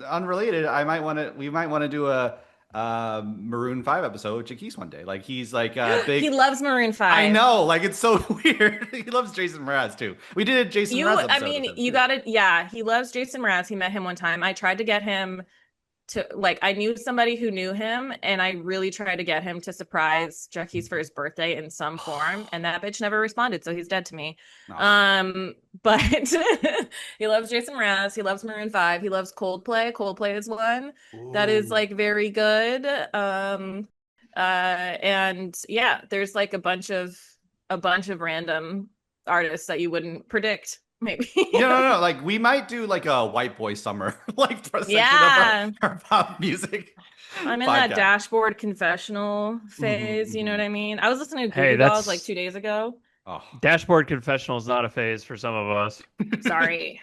unrelated, we might want to do a Maroon 5 episode with Jaquise one day. Like he's like a He big. loves Maroon I 5. know, like it's so weird. He loves Jason Mraz too. We did a Jason Mraz I episode with mean, him you too. got it. Yeah, he loves Jason Mraz. He met him one time. I tried to get him to like I knew somebody who knew him, and I really tried to get him to surprise Jackie's for his birthday in some form, and that bitch never responded, so he's dead to me. No. But he loves Jason Mraz, he loves Maroon 5, he loves Coldplay. Coldplay is one that is Ooh. like very good. And yeah, there's like a bunch of random artists that you wouldn't predict, maybe. No. Like we might do like a white boy summer, like for a section of Yeah. our pop music I'm in that podcast. dashboard confessional phase, you know what I mean? I was listening to Goo Hey, Goo Dolls like that's 2 days ago. Oh, Dashboard Confessional is not a phase for some of us. Sorry.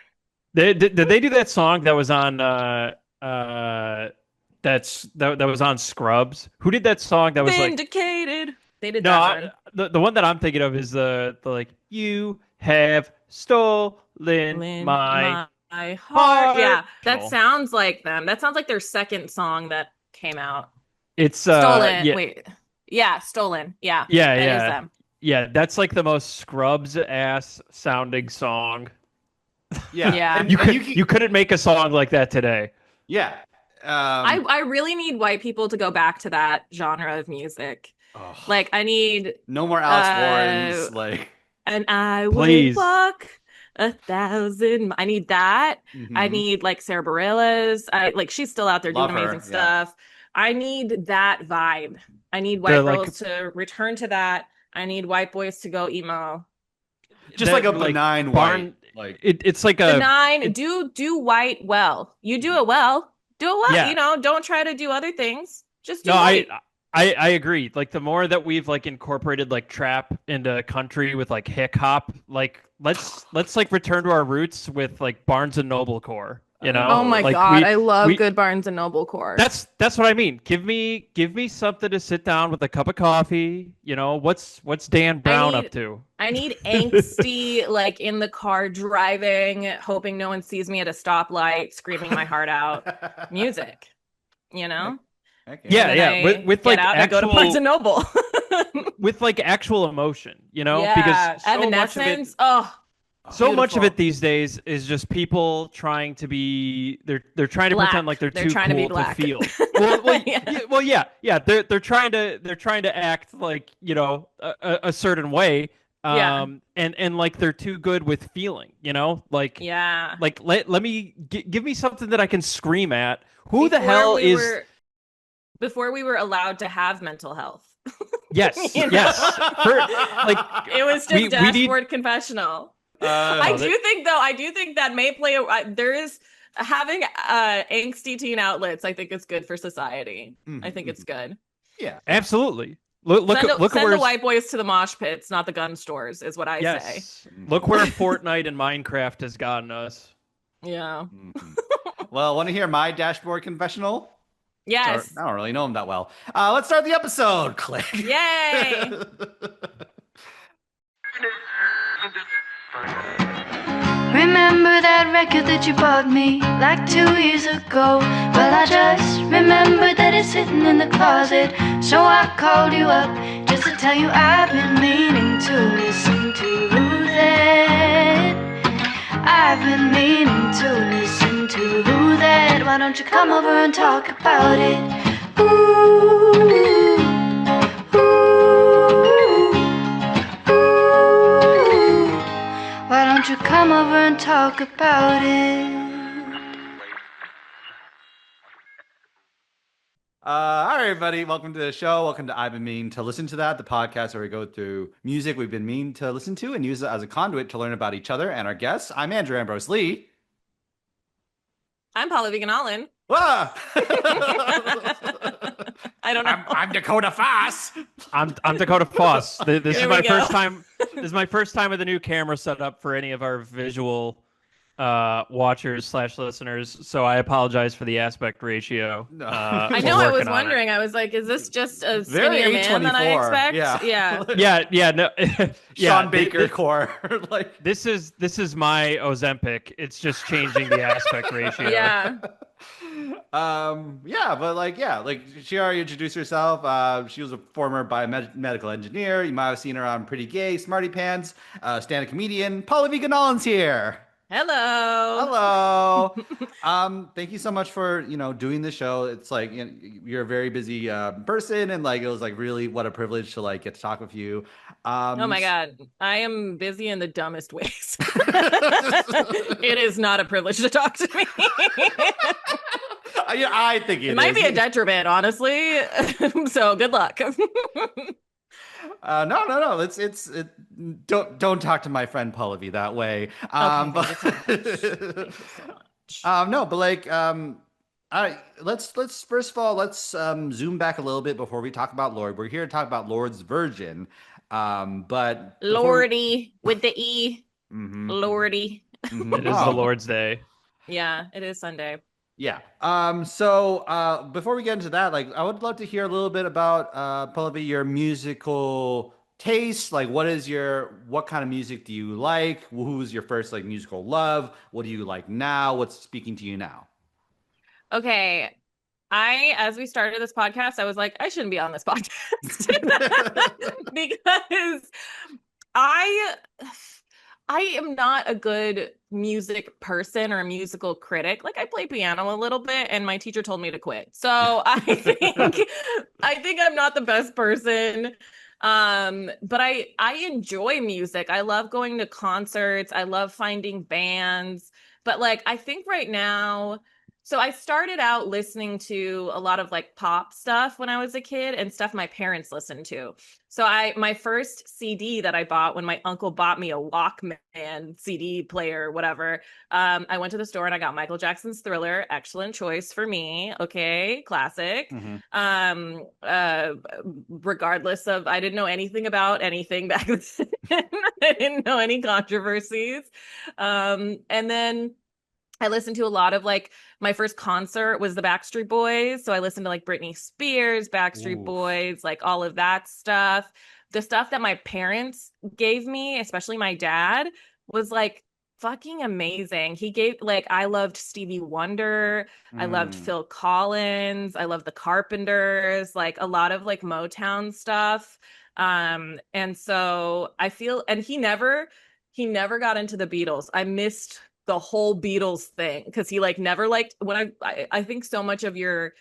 Did they do that song that was on that was on Scrubs? Who did that song that was like Vindicated. They did no, that one. the one that I'm thinking of is the like you have stolen Lynn, my my heart. heart. Yeah, that No. sounds like them. That sounds like their second song that came out. It's Stolen. yeah, Wait. Yeah, Stolen. Yeah, yeah, that is yeah. them. Yeah, that's like the most Scrubs ass sounding song. yeah. Yeah. And You couldn't make a song like that today. yeah. I really need white people to go back to that genre of music. Oh, Like I need no more Alice Warrens. Like, and I Please. would walk 1,000. I need that. I mhm. need like Sarah Bareilles. I like she's still out there Love doing her, amazing yeah. stuff. I need that vibe. I need white They're like girls to return to that. I need white boys to go emo. Just that, like a benign barn. white. Like, It's like The a nine, do white well. You do it well. Do it well. Yeah. You know, don't try to do other things. Just do no. white. I agree. Like the more that we've like incorporated like trap into country with like hip hop, like let's like return to our roots with like Barnes and Noble core. You know, Oh my like God, I love we good Barnes and Noble core. that's what I mean. Give me something to sit down with a cup of coffee. You know, what's Dan Brown up to? I need angsty, like in the car driving, hoping no one sees me at a stoplight, screaming my heart out music. You know? okay. Yeah, And then yeah. I With get like out and I go to actual Barnes and Noble. with like actual emotion. You know, Yeah, because so much of it Evanescence. Oh, so much of Beautiful. it these days is just people trying to be they're trying to Black. pretend like they're They're too trying to be cool black. feel. Well, Yeah. yeah. They're trying to act like a certain way. Yeah. And like they're too good with feeling. Like Yeah. like let me give me something that I can scream at. Who the Before hell we is? were- Before we were allowed to have mental health. Yes, You know? yes. Like It was just we need- dashboard confessional. I Uh, do think that may play there is having angsty teen outlets. I think it's good for society. I think it's good. yeah. absolutely. Look Send, at look at send where the white boys to the mosh pits, not the gun stores, is what I say. yes. Look where Fortnite and Minecraft has gotten us. Yeah. Mhm. Well, want to hear my dashboard confessional? Yes. Or, I don't really know him that well. Let's start the episode. Click. Yay. Remember that record that you bought me like 2 years ago? Well, I just remembered that it's sitting in the closet. So I called you up just to tell you I've been meaning to listen to that. I've been meaning to listen to that. Why don't you come over and talk about it? Ooh, ooh, ooh. Why don't you come over and talk about it? All right, everybody. Welcome to the show. Welcome to I've Been Meaning to Listen to That, the podcast where we go through music we've been meaning to listen to and use it as a conduit to learn about each other and our guests. I'm Andrew Ambrose Lee. I'm Pallavi Gunalan. Ah! I don't know. I'm Dakota Foss. I'm Dakota Foss. This is Here my we first go. time. This is my first time with a new camera set up for any of our visual watchers/listeners, so I apologize for the aspect ratio. No. I We're know. I was working on it. wondering. I was like, is this just a Very skinnier man than I A24. expect? Yeah. Yeah, no, yeah. Sean Baker core. Like This is my Ozempic. It's just changing the aspect ratio. Yeah. Yeah, but like she already introduced herself. She was a former biomedical engineer. You might have seen her on Pretty Gay, Smarty Pants, stand-up comedian. Pallavi Gunalan's here. Hello. Hello. Thank you so much for, doing the show. It's like, you're a very busy person, and like it was like really what a privilege to like get to talk with you. Oh my God. I am busy in the dumbest ways. It is not a privilege to talk to me. I think It might be a detriment, honestly. So good luck. No. Don't talk to my friend Pallavi that way. Okay, thank you so much. No, but like, let's first of all zoom back a little bit before we talk about Lorde. We're here to talk about Lorde's version. But Lorde with the E. Mhm. Lorde. Mhm. It is the Lord's Day. Yeah, it is Sunday. Yeah. So before we get into that, like, I would love to hear a little bit about Pallavi, your musical taste. Like, what kind of music do you like? Who's your first like musical love? What do you like now? What's speaking to you now? Okay. As we started this podcast, I was like, I shouldn't be on this podcast because I am not a good music person or a musical critic. Like, I play piano a little bit and my teacher told me to quit. So I think I'm not the best person. But I enjoy music. I love going to concerts. I love finding bands. But like, I think right now, so I started out listening to a lot of like pop stuff when I was a kid and stuff my parents listened to. So my first CD that I bought when my uncle bought me a Walkman CD player, whatever, I went to the store and I got Michael Jackson's Thriller. Excellent choice for me. Okay, classic. Regardless of, I didn't know anything about anything back then. I didn't know any controversies. And then I listened to a lot of like, my first concert was the Backstreet Boys. So I listened to like Britney Spears, Backstreet Boys, like all of that stuff. The stuff that my parents gave me, especially my dad, was like fucking amazing. He gave like, I loved Stevie Wonder. I loved Phil Collins. I loved the Carpenters, like a lot of like Motown stuff. And so I feel, and he never got into the Beatles. I missed the whole Beatles thing because he like never liked when I think so much of your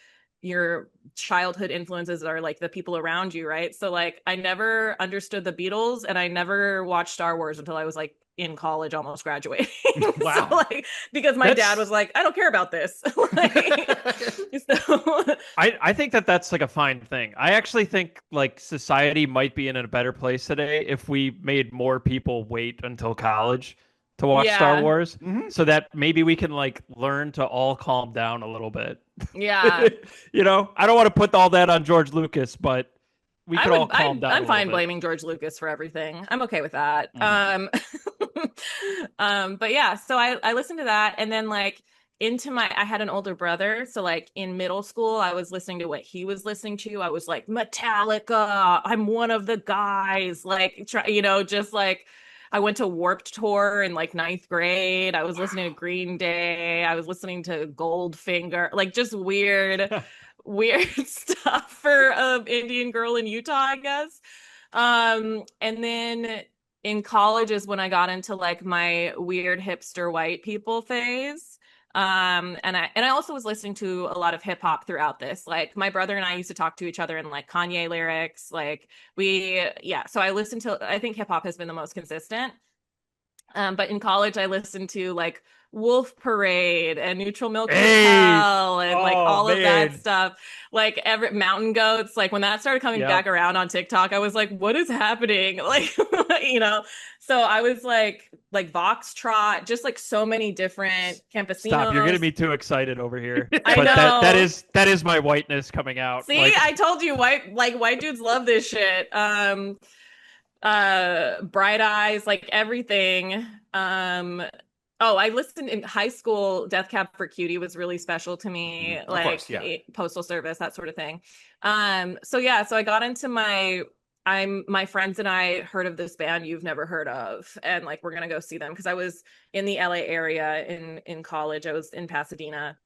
childhood influences are like the people around you, right? So like I never understood the Beatles and I never watched Star Wars until I was like in college, almost graduating. Wow. So, like, because my dad was like, I don't care about this. Like, so I think that's like a fine thing. I actually think like society might be in a better place today if we made more people wait until college to watch Star Wars, so that maybe we can like learn to all calm down a little bit. Yeah. I don't want to put all that on George Lucas, but we could all calm down. I'm fine blaming George Lucas for everything. I'm okay with that. But yeah, so I listened to that, and then like I had an older brother, so like in middle school I was listening to what he was listening to. I was like, Metallica, I'm one of the guys, like just like I went to Warped Tour in like 9th grade. I was listening to Green Day. I was listening to Goldfinger, like just weird stuff for Indian girl in Utah, I guess. And then in college is when I got into like my weird hipster white people phase. And I also was listening to a lot of hip hop throughout this. Like my brother and I used to talk to each other in like Kanye lyrics. Like so I think hip hop has been the most consistent. But in college I listened to like Wolf Parade and Neutral Milk Hotel and like all of that stuff. Like every Mountain Goats, like when that started coming back around on TikTok, I was like, what is happening? Like, so I was like Voxtrot, just like so many different Campesinos. Stop, you're getting me too excied over here. I but know. that is my whiteness coming out. See, like, I told you white dudes love this shit. Bright Eyes, like everything. Oh, I listened in high school. Death Cab for Cutie was really special to me, Of like course, yeah. Postal Service, that sort of thing. So yeah, so I got into my friends and I heard of this band you've never heard of, and like we're gonna go see them because I was in the LA area in college. I was in Pasadena.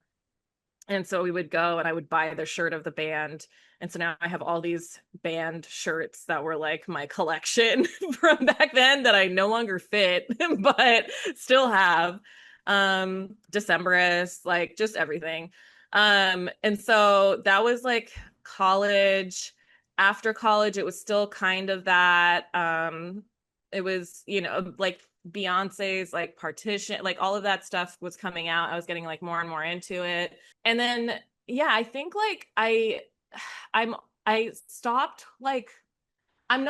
And so we would go and I would buy the shirt of the band. And so now I have all these band shirts that were like my collection from back then that I no longer fit, but still have. Decemberists, like just everything. And so that was like college. After college, it was still kind of that. It was, like Beyonce's like Partition, like all of that stuff was coming out. I was getting like more and more into it. And then yeah, I think like I'm I stopped like I'm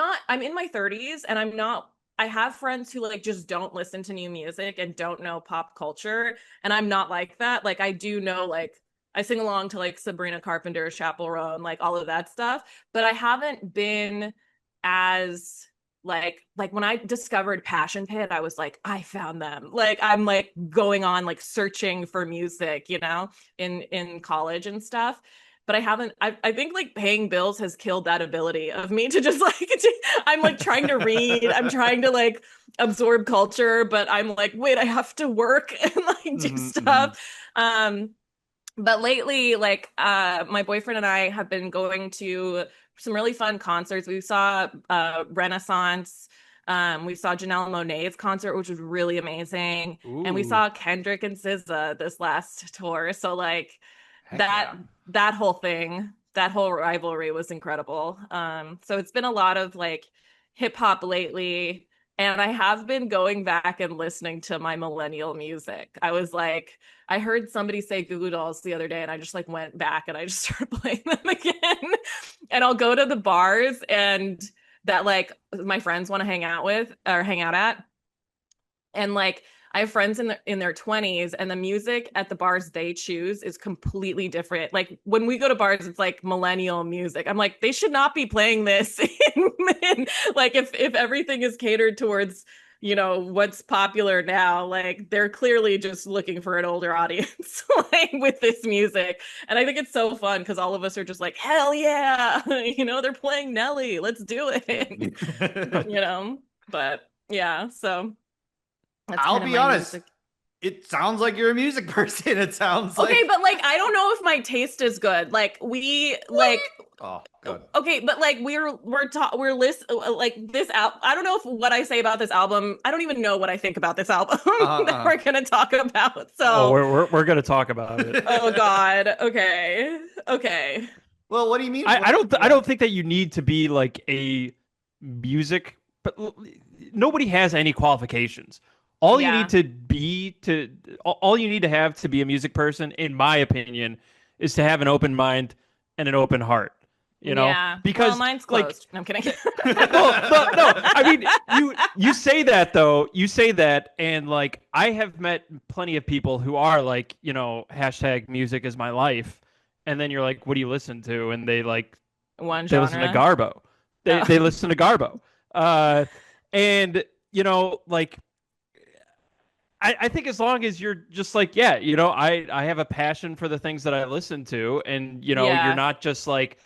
in my 30s and I have friends who like just don't listen to new music and don't know pop culture, and I'm not like that. Like I do know, like I sing along to like Sabrina Carpenter's Chappell Roan, like all of that stuff, but I haven't been as like when I discovered Passion Pit, I was like, I found them. Like I'm like going on like searching for music, in college and stuff. But I think like paying bills has killed that ability of me to just like I'm like trying to read, I'm trying to like absorb culture, but I'm like, wait, I have to work and like do stuff. But lately, like my boyfriend and I have been going to some really fun concerts. We saw Renaissance. We saw Janelle Monáe's concert, which was really amazing. And we Ooh, saw Kendrick and SZA this last tour. So like heck that yeah. that whole thing, that whole rivalry was incredible. So it's been a lot of like hip hop lately. And I have been going back and listening to my millennial music. I was like, I heard somebody say Goo Goo Dolls the other day, and I just like went back and I just started playing them again. And I'll go to the bars and that like my friends want to hang out with or hang out at. And like I have friends in their 20s, and the music at the bars they choose is completely different. Like when we go to bars, it's like millennial music. I'm like, they should not be playing this like if everything is catered towards what's popular now, like they're clearly just looking for an older audience like with this music. And I think it's so fun because all of us are just like, hell yeah, they're playing Nelly, let's do it. But yeah, so that's I'll kind of be my honest. music. It sounds like you're a music person. It sounds Okay, like but like I don't know if my taste is good. Like we like oh, good. okay, but like we're list like this album. I don't know if what I say about this album. I don't even know what I think about this album that we're gonna talk about. Oh, So we're gonna talk about it. oh God. Okay. Okay. Well, what do you mean? I don't think that you need to be like a music, but nobody has any qualifications. All you Yeah. need to be to all you need to have to be a music person, in my opinion, is to have an open mind and an open heart. Yeah. Well, Because mine's like closed. No, I'm kidding. no. I mean, you say that though. You say that, and like I have met plenty of people who are like, hashtag music is my life, and then you're like, what do you listen to? And One they listen to genre. Garbo. They Oh. they listen to Garbo. And like I think as long as you're just like, yeah, I have a passion for the things that I listen to, and you're Yeah. not just like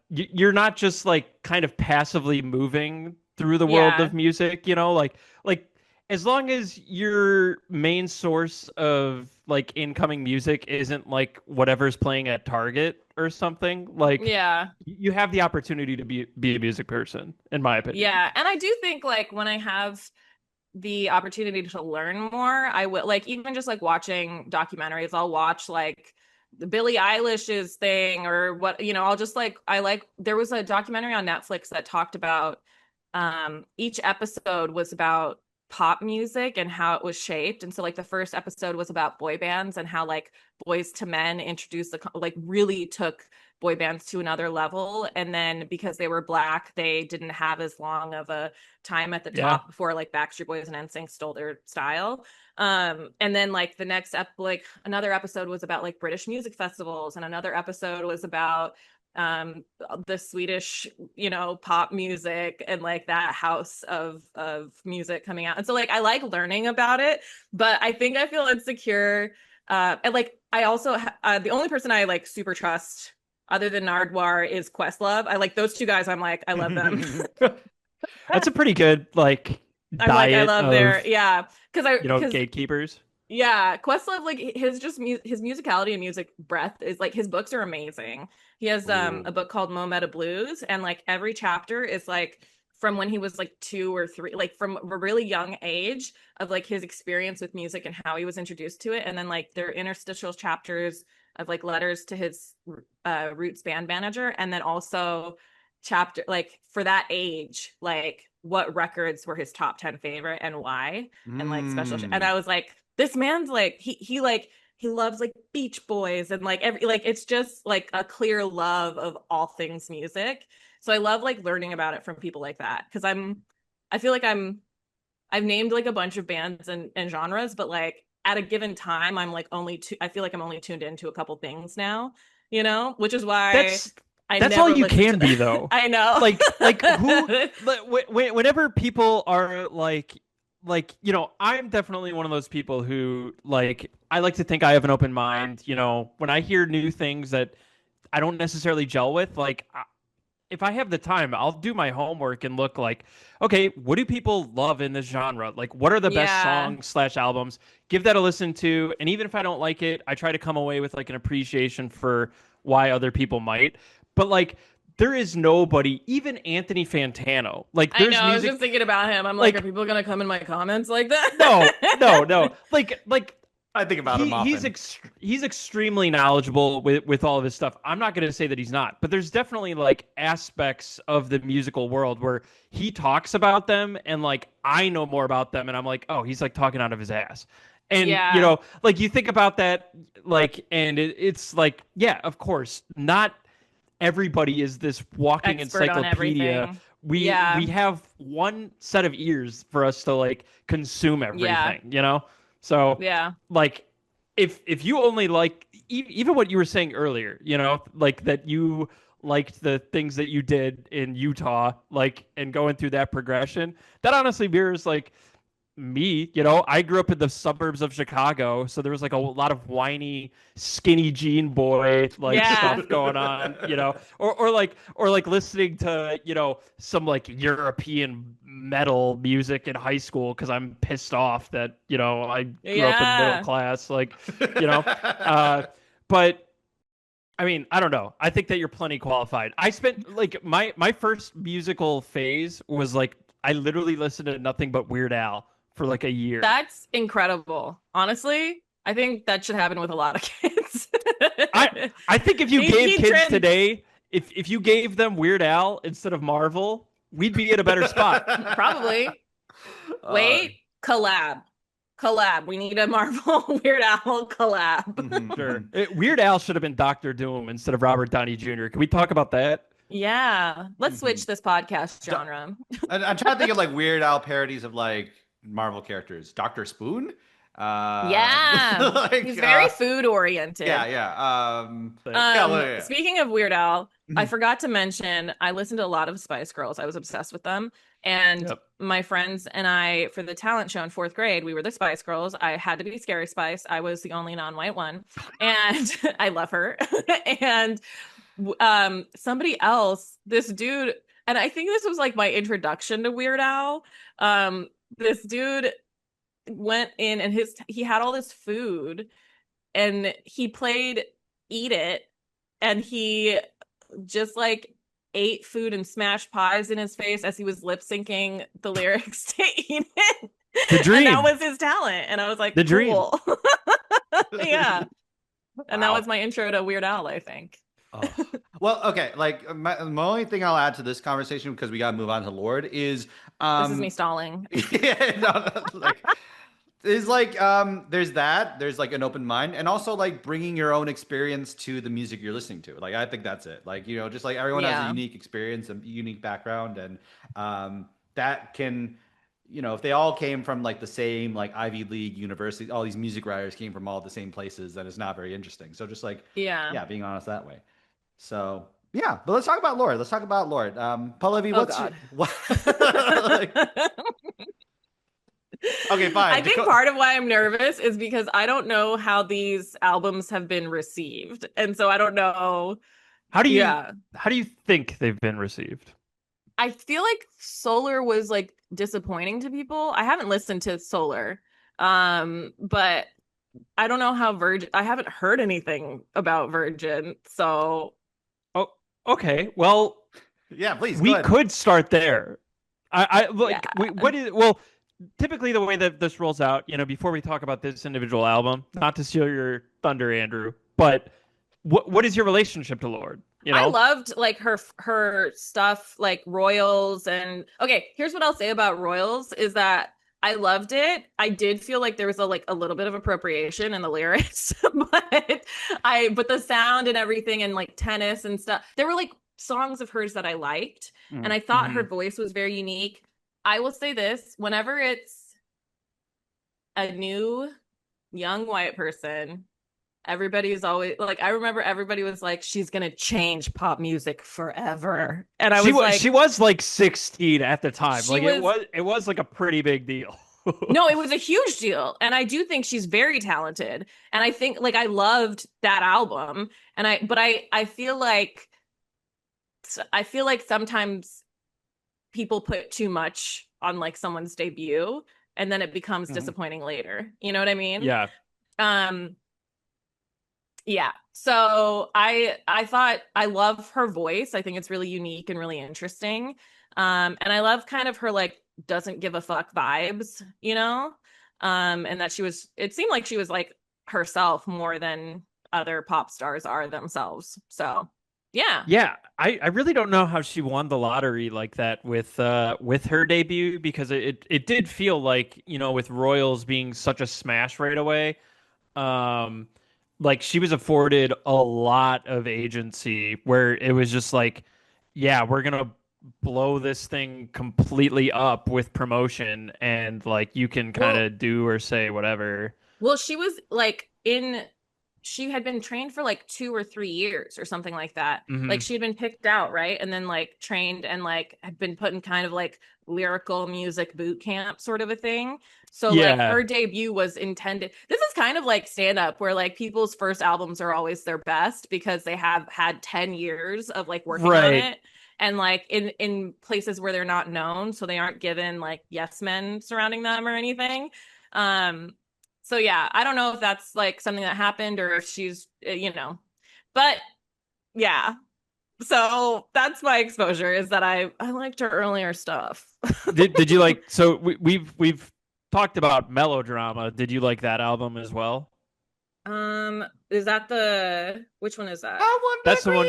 you're not just like kind of passively moving through the world Yeah. of music, like as long as your main source of like incoming music isn't like whatever's playing at Target or something, like Yeah. you have the opportunity to be a music person, in my opinion. Yeah. And I do think like when I have the opportunity to learn more, I will like even just like watching documentaries, I'll watch like the Billie Eilish's thing or what, I'll just like there was a documentary on Netflix that talked about each episode was about pop music and how it was shaped. And so like the first episode was about boy bands and how like Boys to Men introduced like really took boy bands to another level. And then because they were Black, they didn't have as long of a time at the Yeah. top before like Backstreet Boys and NSYNC stole their style. And then like the next like another episode was about like British music festivals, and another episode was about the Swedish, pop music and like that house of music coming out. And so like I like learning about it, but I think I feel insecure. And like I also the only person I like super trust other than Nardwar is Questlove. I like those two guys. I'm like, I love them. That's a pretty good like I'm like, I diet love of, their because gatekeepers. yeah, Questlove, like his musicality and music breadth is like his books are amazing. He has a book called Mo Meta Blues, and like every chapter is like from when he was like 2 or 3, like from a really young age of like his experience with music and how he was introduced to it, and then like there are interstitial chapters of like letters to his roots band manager, and then also chapter like for that age, like what records were his top 10 favorite and why, and like special and I was like, this man's like he loves like Beach Boys and like every like it's just like a clear love of all things music. So I love like learning about it from people like that, because I feel like I've named like a bunch of bands and genres, but like at a given time I feel like I'm only tuned into a couple things now, which is why that's all you can be though. I know. like who whenever people are like I'm definitely one of those people who like I like to think I have an open mind, when I hear new things that I don't necessarily gel with, like if I have the time, I'll do my homework and look like, okay, what do people love in this genre? Like, what are the best songs / albums? Give that a listen to. And even if I don't like it, I try to come away with like an appreciation for why other people might. But like, there is nobody, even Anthony Fantano. Like, there's I know, music... I was just thinking about him. I'm like, are people going to come in my comments like that? No. Like, I think about him often. He's extremely knowledgeable with all of his stuff. I'm not going to say that he's not, but there's definitely like aspects of the musical world where he talks about them and like I know more about them and I'm like, oh, he's like talking out of his ass. And like you think about that, like, and it's like, yeah, of course, not everybody is this walking expert encyclopedia. We have one set of ears for us to like consume everything, So like if you only like even what you were saying earlier, like that you liked the things that you did in Utah, like and going through that progression, that honestly mirrors like me. I grew up in the suburbs of Chicago, so there was like a lot of whiny skinny jean boy like stuff going on, or like listening to some like European metal music in high school because I'm pissed off that I grew up in middle class, like but I mean, I don't know. I think that you're plenty qualified. I spent like my first musical phase was like I literally listened to nothing but Weird Al for like a year. That's incredible. Honestly, I think that should happen with a lot of kids. I think if you gave kids today, if you gave them Weird Al instead of Marvel, we'd be in a better spot. Probably. Wait, collab. We need a Marvel Weird Al collab. Sure. Weird Al should have been Dr. Doom instead of Robert Downey Jr. Can we talk about that? Yeah. Let's switch this podcast genre. I'm trying to think of like Weird Al parodies of like Marvel characters. Dr. Spoon? Like, he's very food oriented. Yeah. Speaking of Weird Al, I forgot to mention I listened to a lot of Spice Girls. I was obsessed with them. And my friends and I, for the talent show in 4th grade, we were the Spice Girls. I had to be Scary Spice. I was the only non-white one. And I love her. And somebody else, this dude, and I think this was like my introduction to Weird Al. This dude went in and he had all this food and he played Eat It, and he just like ate food and smashed pies in his face as he was lip syncing the lyrics to Eat It. The dream. And that was his talent. And I was like, the cool. Dream. Yeah. And that was my intro to Weird Al, I think. Oh. Well, okay. Like my only thing I'll add to this conversation, because we got to move on to Lorde, is this is me stalling. Is like there's like an open mind, and also like bringing your own experience to the music you're listening to. Like I think that's it. Like just like everyone has a unique experience, a unique background, and that can if they all came from like the same like Ivy League university, all these music writers came from all the same places, then it's not very interesting. So just like being honest that way. So Yeah, but let's talk about Lorde. Let's talk about Lorde. Pallavi, Oh what's God. what? Okay, fine. I think part of why I'm nervous is because I don't know how these albums have been received. And so I don't know. How do Yeah. you think they've been received? I feel like Solar was like disappointing to people. I haven't listened to Solar. But I don't know how Virgin, I haven't heard anything about Virgin. So Oh, okay. Well, yeah, please. we Go ahead. could start there. I like Yeah. what is well, typically the way that this rolls out, before we talk about this individual album, not to steal your thunder, Andrew, but what is your relationship to Lorde? I loved like her stuff like Royals and okay, here's what I'll say about Royals is that I loved it. I did feel like there was a little bit of appropriation in the lyrics, but the sound and everything and like tennis and stuff. There were like songs of hers that I liked and I thought her voice was very unique. I will say this, whenever it's a new young white person, everybody's always like, I remember everybody was like, she's gonna change pop music forever. And she was like 16 at the time. Like it was like a pretty big deal. No, it was a huge deal. And I do think she's very talented. And I think like I loved that album. And I feel like sometimes people put too much on like someone's debut and then it becomes disappointing later. You know what I mean? Yeah. Yeah. So I thought I love her voice. I think it's really unique and really interesting. And I love kind of her like doesn't give a fuck vibes, and that it seemed like she was like herself more than other pop stars are themselves. So yeah. Yeah. I really don't know how she won the lottery like that with her debut, because it did feel like, with Royals being such a smash right away, like she was afforded a lot of agency where it was just like, yeah, we're gonna blow this thing completely up with promotion and like you can kind of do or say whatever. Well, she was like she had been trained for like 2 or 3 years or something like that. Like she had been picked out, right? And then like trained and like had been put in kind of like lyrical music boot camp sort of a thing. So like her debut was intended. This is kind of like stand up where like people's first albums are always their best because they have had 10 years of like working on it. And like in places where they're not known, so they aren't given like yes men surrounding them or anything. So yeah, I don't know if that's like something that happened or if she's, but yeah. So that's my exposure is that I liked her earlier stuff. Did you like? So we've talked about Melodrama. Did you like that album as well? Is that which one is that? That's the one.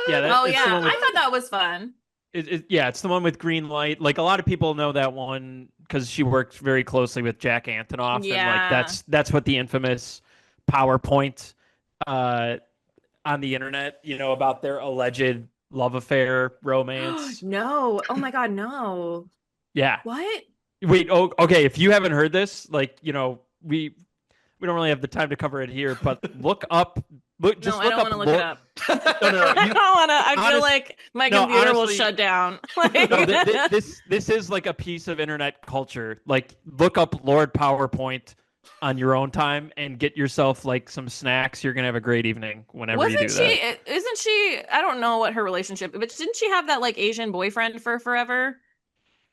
Yeah. Oh yeah, I thought that was fun. It's the one with Green Light. Like a lot of people know that one because she worked very closely with Jack Antonoff, and like that's what the infamous PowerPoint on the internet, about their alleged love affair romance. No, oh my God, no. Yeah. What? Wait. Oh, okay. If you haven't heard this, like we don't really have the time to cover it here, but look up. I don't want to look it up. No. I don't want to. I feel like my computer will shut down. This is like a piece of internet culture. Like, look up Lorde PowerPoint on your own time and get yourself like some snacks. You're gonna have a great evening whenever you do that. Isn't she? I don't know what her relationship, but didn't she have that like Asian boyfriend for forever?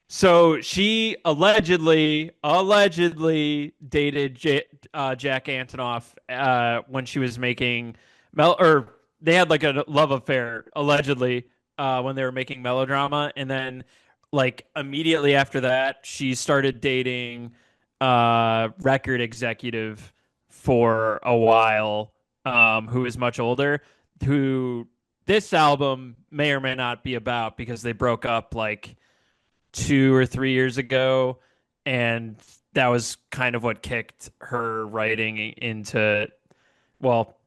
So she allegedly dated Jack Antonoff when she was making they had like a love affair allegedly when they were making Melodrama, and then like immediately after that she started dating record executive for a while who is much older, who this album may or may not be about because they broke up like 2 or 3 years ago, and that was kind of what kicked her writing into, well,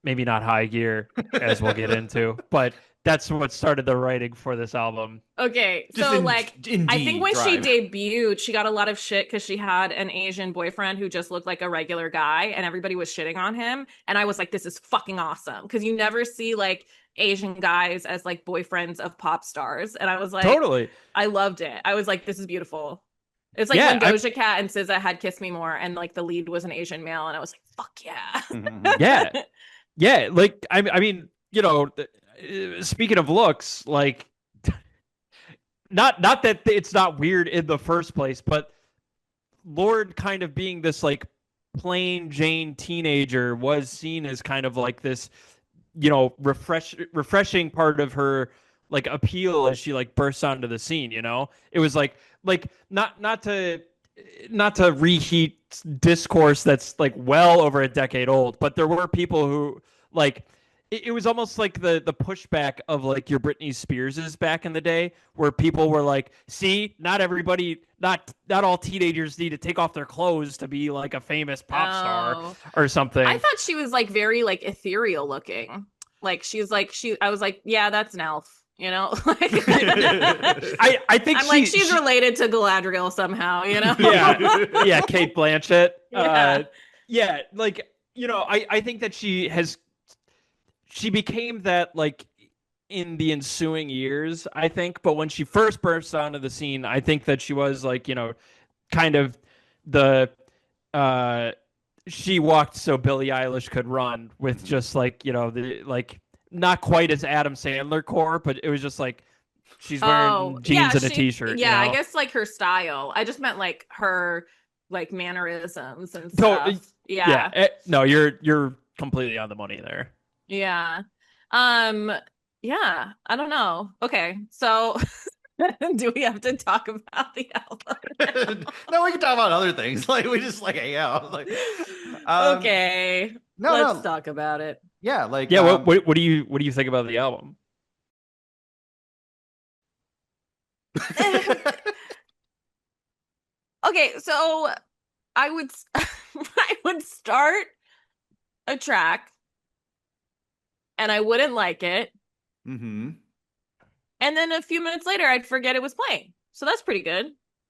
maybe not high gear, as we'll get into, but that's what started the writing for this album. Okay, Just so in- like Indeed I think when she drive. debuted, she got a lot of shit because she had an Asian boyfriend who just looked like a regular guy, and everybody was shitting on him. And I was like, this is fucking awesome because you never see like Asian guys as like boyfriends of pop stars. And I was like, Totally. I loved it. I was like, this is beautiful. It's like Yeah, when Doja Cat and SZA had Kiss Me More, and like the lead was an Asian male, and I was like, fuck yeah. Yeah. Yeah, like I mean, you know, speaking of looks, like not that it's not weird in the first place, but Lorde kind of being this like plain Jane teenager was seen as kind of like this, you know, refreshing part of her like appeal as she like bursts onto the scene, you know? It was like not to reheat discourse that's like well over a decade old, but there were people who like it was almost like the pushback of like your Britney Spears's back in the day, where people were like, see, not all teenagers need to take off their clothes to be like a famous pop star or something. I thought she was like very like ethereal looking. Like I was like, yeah, that's an elf, you know? Like I think I'm like, she's related to Galadriel somehow, you know? Yeah, Kate Blanchett. Yeah. Like, you know, I think that she became that like in the ensuing years, I think. But when she first burst onto the scene, I think that she was like, you know, kind of the she walked so Billie Eilish could run, with just like, you know, the like not quite as Adam Sandler core, but it was just like she's wearing jeans and a t-shirt. Yeah, you know? I guess like her style. I just meant like her like mannerisms and stuff. No, you're completely on the money there. Yeah. Yeah, I don't know. Okay, so do we have to talk about the album? No, we can talk about other things. Like we just like hang out. Like okay. Let's no. talk about it. Yeah, like what do you think about the album? Okay, so I would start a track and I wouldn't like it. Mm-hmm. And then a few minutes later, I'd forget it was playing. So that's pretty good.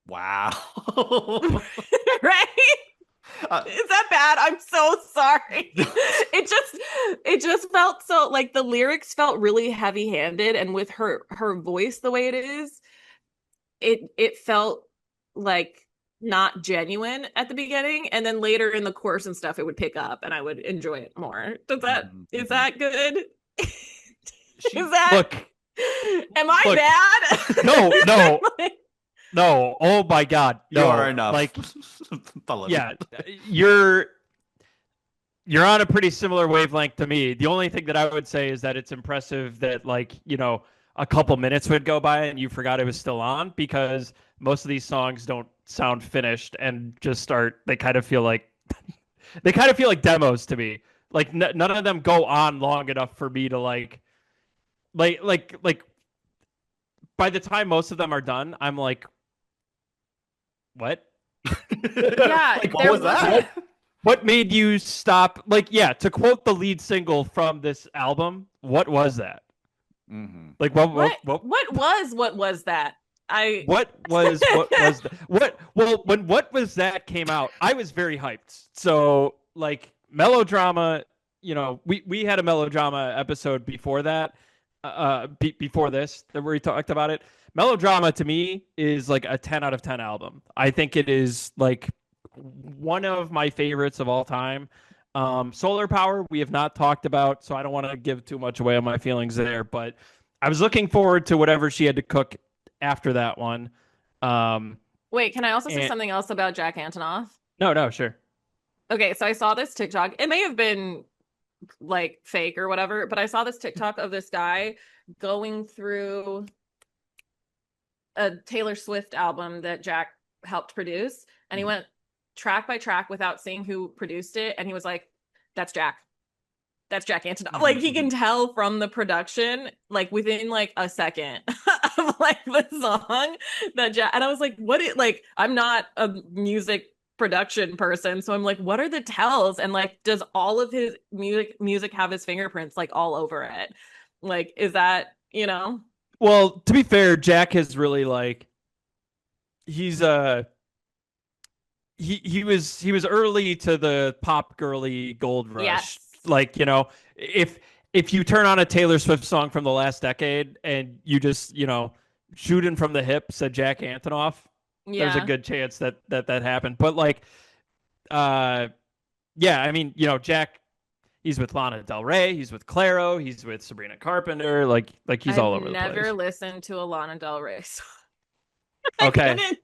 Wow. Right? Is that bad? I'm so sorry. It just felt so like the lyrics felt really heavy-handed, and with her voice the way it is, it felt like not genuine at the beginning, and then later in the course and stuff it would pick up and I would enjoy it more. Is that good? Is that Look, am I bad? No. No, oh my God, no! You are enough. Like, yeah, you're on a pretty similar wavelength to me. The only thing that I would say is that it's impressive that, like, you know, a couple minutes would go by and you forgot it was still on, because most of these songs don't sound finished and just start. They kind of feel like demos to me. Like none of them go on long enough for me to like. By the time most of them are done, I'm like, what? Yeah, like, what was that? What made you stop? Like, yeah, to quote the lead single from this album, what was that? Mm-hmm. Like, what was that? What was that? When What Was That came out, I was very hyped. So, like, melodrama, you know, we had a melodrama episode before that. Before this, where we talked about it. Melodrama to me is like a 10 out of 10 album. I think it is like one of my favorites of all time. Solar Power we have not talked about, so I don't want to give too much away on my feelings there, but I was looking forward to whatever she had to cook after that one. Wait, can I also say something else about Jack Antonoff? No, sure. Okay, so I saw this TikTok. It may have been like fake or whatever, but I saw this TikTok of this guy going through a Taylor Swift album that Jack helped produce, and he went track by track without seeing who produced it, and he was like, that's Jack Antonoff. Like, he can tell from the production, like within like a second of like the song that Jack, and I was like, I'm not a music production person, so I'm like, what are the tells? And like, does all of his music have his fingerprints like all over it? Like, is that you know? Well, to be fair, Jack has really like he's he was early to the pop girly gold rush. Yes. Like, if you turn on a Taylor Swift song from the last decade and you just, shooting from the hip said Jack Antonoff, there's a Yeah. good chance that happened. But like uh yeah, I mean, Jack, he's with Lana Del Rey, he's with Clairo, he's with Sabrina Carpenter, like he's I've all over the never place. listened to a Lana Del Rey song. I Okay. couldn't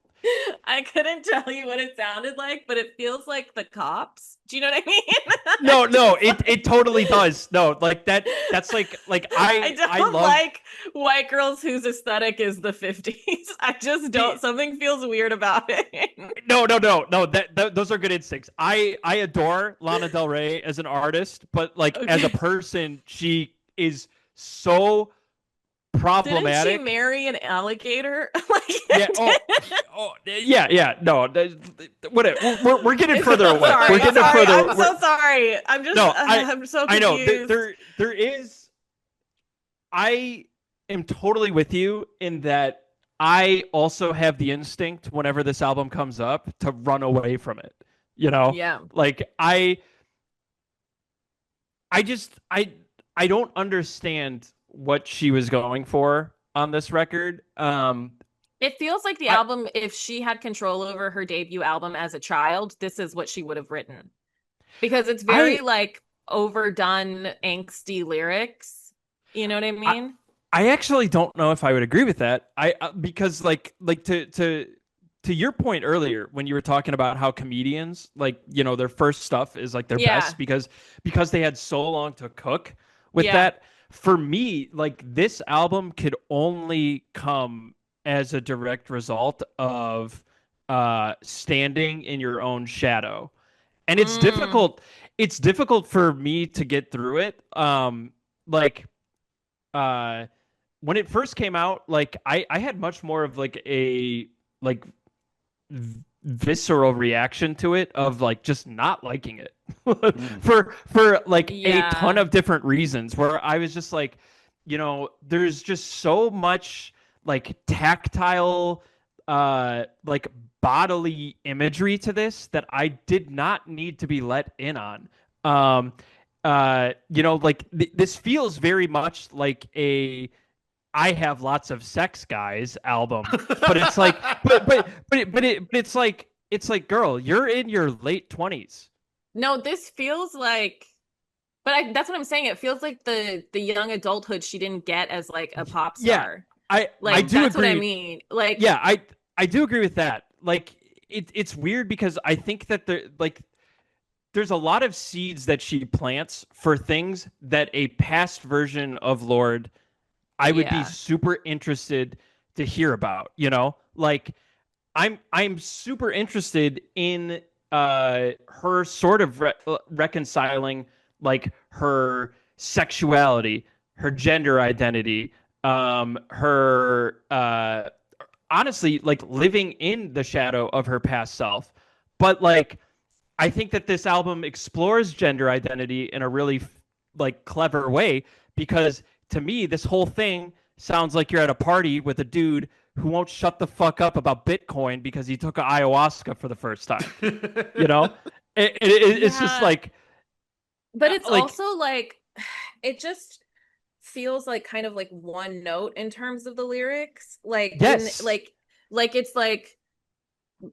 I couldn't tell you what it sounded like, but it feels like the Cops. Do you know what I mean? No, it totally does. No, like that's like I I don't love like white girls whose aesthetic is the 50s. I just don't. the Something feels weird about it. no, that those are good instincts. I adore Lana Del Rey as an artist, but like as a Okay. person, she is so Didn't she problematic. marry an alligator? Yeah. Yeah. No. Whatever. We're getting further away. Sorry, We're getting sorry. further. I'm so sorry. I'm just No, I'm so I know. confused. There is. I am totally with you in that I also have the instinct whenever this album comes up to run away from it. Yeah. Like I just I don't understand what she was going for on this record. It feels like the I, album, if she had control over her debut album as a child, this is what she would have written. Because it's very I like overdone, angsty lyrics. You know what I I mean? I actually don't know if I would agree with that. I because like to your point earlier when you were talking about how comedians like their first stuff is like their Yeah. best because they had so long to cook with Yeah. that. For me, like this album could only come as a direct result of standing in your own shadow, and Mm. it's difficult for me to get through it. Like uh when it first came out, like I had much more of like a like visceral reaction to it of like just not liking it Mm. for like a ton Yeah. of different reasons where I was just like, there's just so much like tactile like bodily imagery to this that I did not need to be let in on. Like this feels very much like a I have lots of sex guys album, but it's like, it's like, girl, you're in your late 20s. No, this feels like, but that's what I'm saying. It feels like the young adulthood she didn't get as like a pop Yeah, star. I Like do that's what I agree. mean. Like Yeah, I do agree with that. Like it's weird because I think that there's a lot of seeds that she plants for things that a past version of Lorde I would be yeah. super interested to hear about, Like I'm super interested in her sort of reconciling like her sexuality, her gender identity, her honestly like living in the shadow of her past self. But like I think that this album explores gender identity in a really like clever way because to me this whole thing sounds like you're at a party with a dude who won't shut the fuck up about Bitcoin because he took ayahuasca for the first time. You know, it's just Yeah. But it's like also like it just feels like kind of like one note in terms of the lyrics. Like in yes, like it's like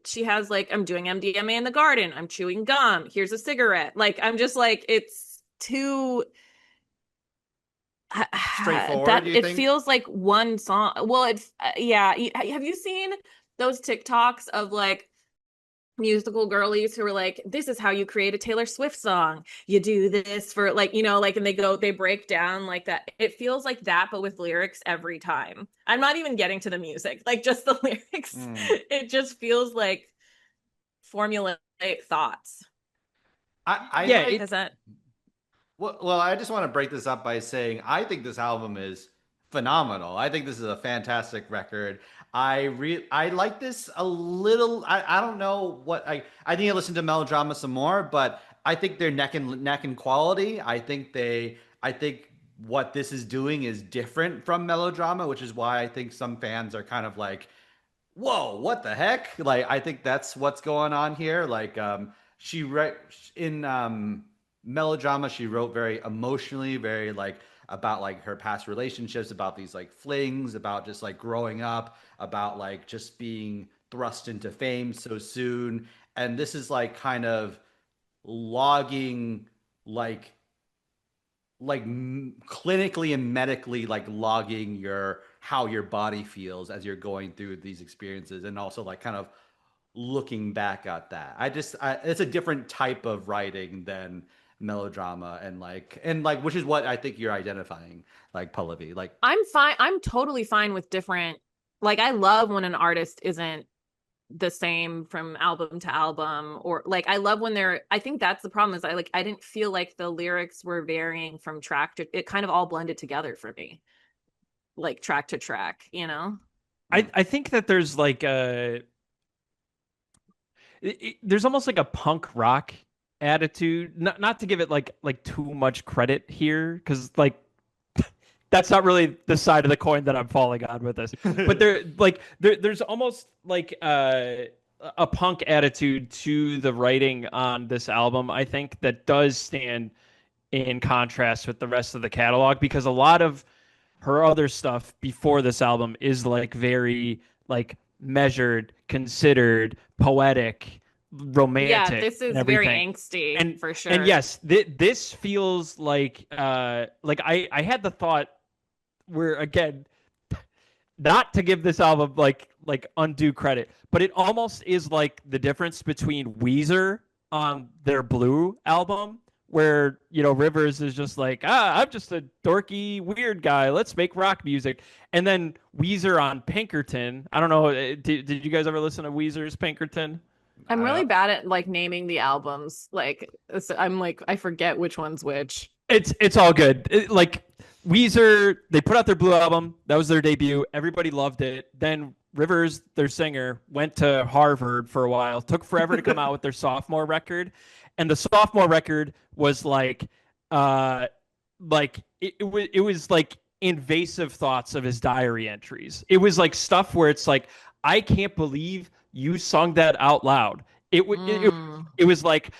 she has like I'm doing MDMA in the garden, I'm chewing gum, here's a cigarette. Like I'm just like it's too Straightforward, that do you it think? feels like one song. Well, it's yeah. Have you seen those TikToks of like musical girlies who are like, this is how you create a Taylor Swift song. You do this for like, like, and they break down like that. It feels like that, but with lyrics every time. I'm not even getting to the music, like just the lyrics. Mm. It just feels like formulaic thoughts. yeah, Does that? Well, I just want to break this up by saying I think this album is phenomenal. I think this is a fantastic record. I like this a little. I don't know what I think I listened to Melodrama some more, but I think they're neck and quality. I think what this is doing is different from melodrama, which is why I think some fans are kind of like, whoa, what the heck? Like, I think that's what's going on here. Like, she wrote in melodrama, she wrote very emotionally, very like about like her past relationships, about these like flings, about just like growing up, about like just being thrust into fame so soon. And this is like kind of logging like clinically and medically like logging your how your body feels as you're going through these experiences, and also like kind of looking back at that. It's a different type of writing than melodrama, and like which is what I think you're identifying, like Pallavi. Like I'm fine. I'm totally fine with different. Like I love when an artist isn't the same from album to album, or like I love when they're, I think that's the problem, is I didn't feel like the lyrics were varying from track to, it kind of all blended together for me, like track to track, you know. I think that there's like there's almost like a punk rock attitude, not to give it like too much credit here, because like that's not really the side of the coin that I'm falling on with this. But there's almost like a punk attitude to the writing on this album, I think, that does stand in contrast with the rest of the catalog, because a lot of her other stuff before this album is like very like measured, considered, poetic, romantic. Yeah, this is very angsty, and for sure. And yes, this feels like I had the thought where, again, not to give this album like undue credit, but it almost is like the difference between Weezer on their Blue album, where, you know, Rivers is just like, I'm just a dorky weird guy, let's make rock music. And then Weezer on Pinkerton, I don't know, did you guys ever listen to Weezer's Pinkerton? I'm really bad at like naming the albums. Like I'm like, I forget which one's which. It's all good. Like Weezer, they put out their Blue album. That was their debut. Everybody loved it. Then Rivers, their singer, went to Harvard for a while. Took forever to come out with their sophomore record. And the sophomore record was like it was like invasive thoughts of his diary entries. It was like stuff where it's like, I can't believe you sung that out loud. It was like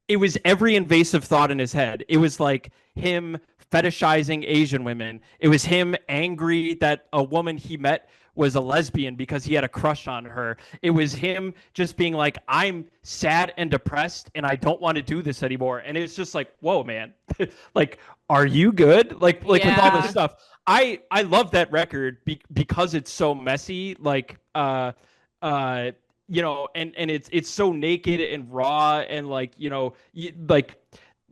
it was every invasive thought in his head. It was like him fetishizing Asian women. It was him angry that a woman he met was a lesbian because he had a crush on her. It was him just being like, I'm sad and depressed and I don't want to do this anymore. And it's just like, whoa, man. Like, are you good? Like with all this stuff. I love that record because it's so messy. Like, you know, and it's so naked and raw, and like, you know, like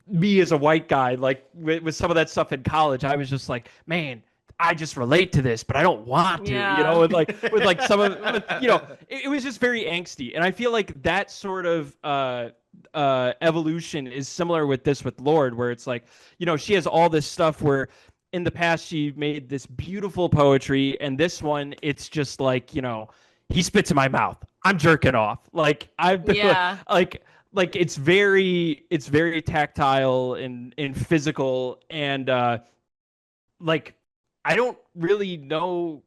me as a white guy, like with some of that stuff in college, I was just like, man, I just relate to this, but I don't want to, you know, with like some of, you know, it was just very angsty. And I feel like that sort of evolution is similar with this, with Lorde, where it's like, you know, she has all this stuff where in the past she made this beautiful poetry, and this one, it's just like, you know, he spits in my mouth, I'm jerking off. Like like it's very tactile and physical, and like I don't really know.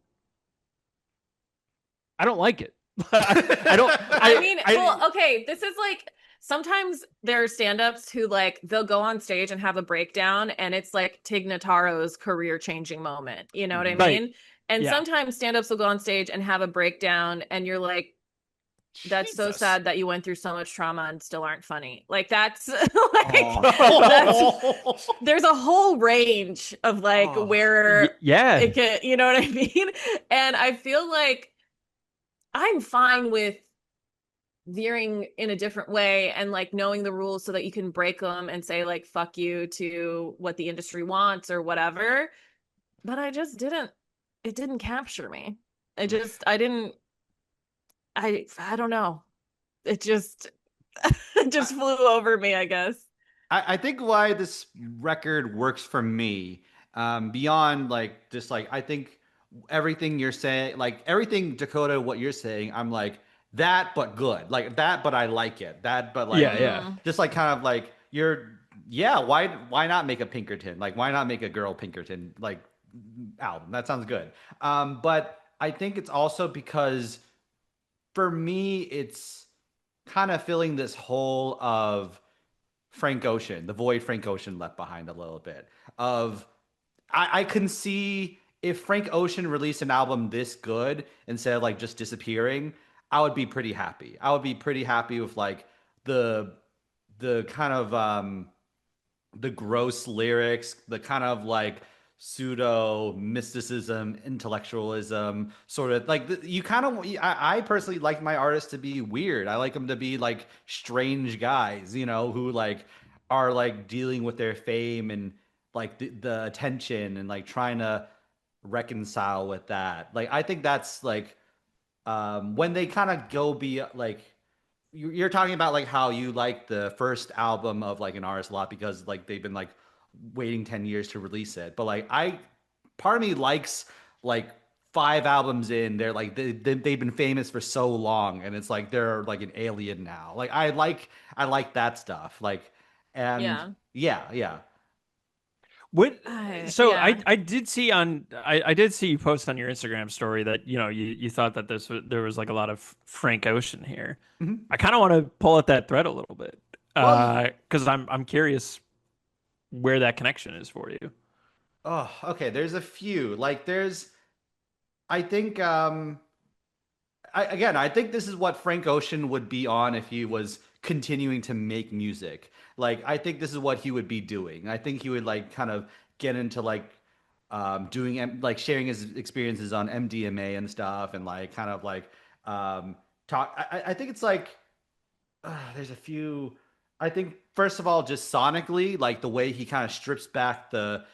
I don't like it. I don't. Well, okay. This is like, sometimes there are stand-ups who like, they'll go on stage and have a breakdown, and it's like Tig Notaro's career-changing moment. You know what I mean? And sometimes stand-ups will go on stage and have a breakdown, and you're like, that's so sad that you went through so much trauma and still aren't funny. Like that's there's a whole range of like where it can, you know what I mean? And I feel like I'm fine with veering in a different way and like knowing the rules so that you can break them and say like, fuck you to what the industry wants or whatever. But it didn't capture me. I don't know. It just flew over me, I guess. I think why this record works for me, beyond like just like, I think everything you're saying, like everything, Dakota, what you're saying, I'm like, that but good, like that but I like it, that but like just like kind of like yeah, why not make a Pinkerton? Like, why not make a girl Pinkerton like album? That sounds good. But I think it's also because for me, it's kind of filling this hole of Frank Ocean, the void Frank Ocean left behind a little bit. Of I can see if Frank Ocean released an album this good instead of like just disappearing, I would be pretty happy. I would be pretty happy with like the the kind of the gross lyrics, the kind of like pseudo mysticism, intellectualism, sort of like you kind of. I personally like my artists to be weird. I like them to be like strange guys, you know, who like are like dealing with their fame and like the attention and like trying to reconcile with that. Like I think that's like when they kind of go be like you're talking about like how you like the first album of like an artist a lot because like they've been like waiting 10 years to release it. But like part of me likes like 5 albums in, they're like they've been famous for so long and it's like they're like an alien now. Like I like that stuff. Like and Yeah. yeah. What? So Yeah. I did see on I did see you post on your Instagram story that you thought that there was like a lot of Frank Ocean here. Mhm. I kind of want to pull at that thread a little bit Well, because I'm curious where that connection is for you. oh, okay. There's a few. Like there's I think I think this is what Frank Ocean would be on if he was continuing to make music. Like I think this is what he would be doing. I think he would like kind of get into like like sharing his experiences on MDMA and stuff and like kind of like talk I think it's like there's a few. I think first of all, just sonically, like the way he kind of strips back the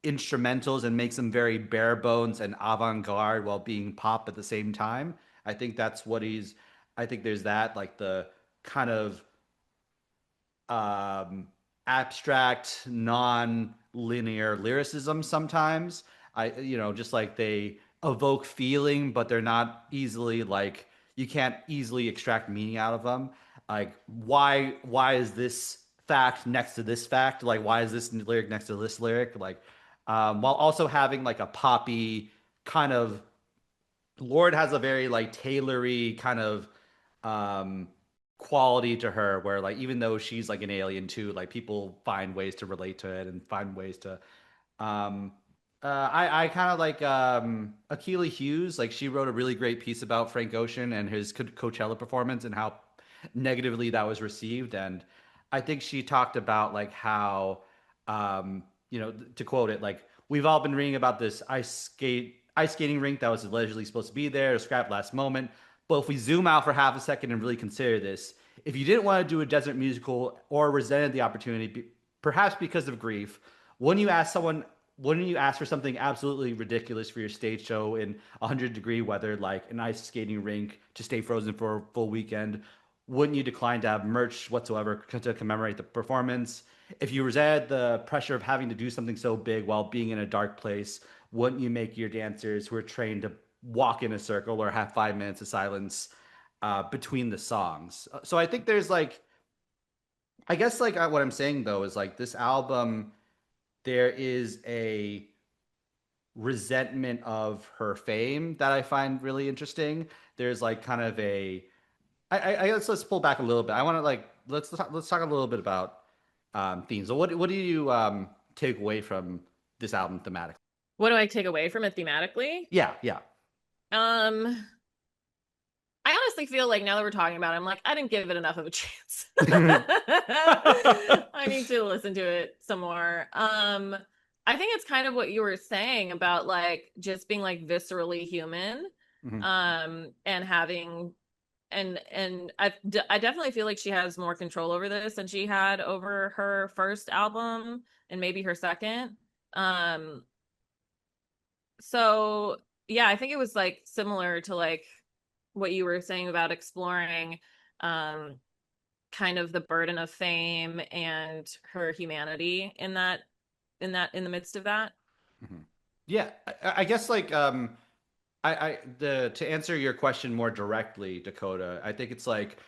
instrumentals and makes them very bare bones and avant-garde while being pop at the same time. I think that's what he's. I think there's that like the kind of abstract, non-linear lyricism sometimes. Just like they evoke feeling, but they're not easily like you can't easily extract meaning out of them. Like why is this fact next to this fact? Like why is this lyric next to this lyric? Like while also having like a poppy kind of Lorde has a very like tailory kind of um quality to her where like even though she's like an alien too, like people find ways to relate to it and find ways to um I kind of like Akilah Hughes, like she wrote a really great piece about Frank Ocean and his Coachella performance and how negatively that was received. And I think she talked about like how to quote it, like we've all been reading about this ice skating rink that was allegedly supposed to be there, a scrap last moment. But if we zoom out for half a second and really consider this, if you didn't want to do a desert musical or resented the opportunity, perhaps because of grief, wouldn't you ask someone? Wouldn't you ask for something absolutely ridiculous for your stage show in 100-degree weather, like an ice skating rink, to stay frozen for a full weekend? Wouldn't you decline to have merch whatsoever to commemorate the performance? If you resented the pressure of having to do something so big while being in a dark place, wouldn't you make your dancers who are trained to walk in a circle or have 5 minutes of silence between the songs? So I think there's like, I guess like what I'm saying though is like this album, there is a resentment of her fame that I find really interesting. There's like kind of I guess let's pull back a little bit. I want to like let's talk a little bit about themes. So what do you take away from this album thematically? What do I take away from it thematically? Yeah. I honestly feel like now that we're talking about it, I'm like, I didn't give it enough of a chance. I need to listen to it some more. I think it's kind of what you were saying about like just being like viscerally human, and having and I definitely feel like she has more control over this than she had over her first album and maybe her second. So yeah, I think it was like similar to like what you were saying about exploring kind of the burden of fame and her humanity in the midst of that. Yeah, I guess like to answer your question more directly, Dakota, I think it's like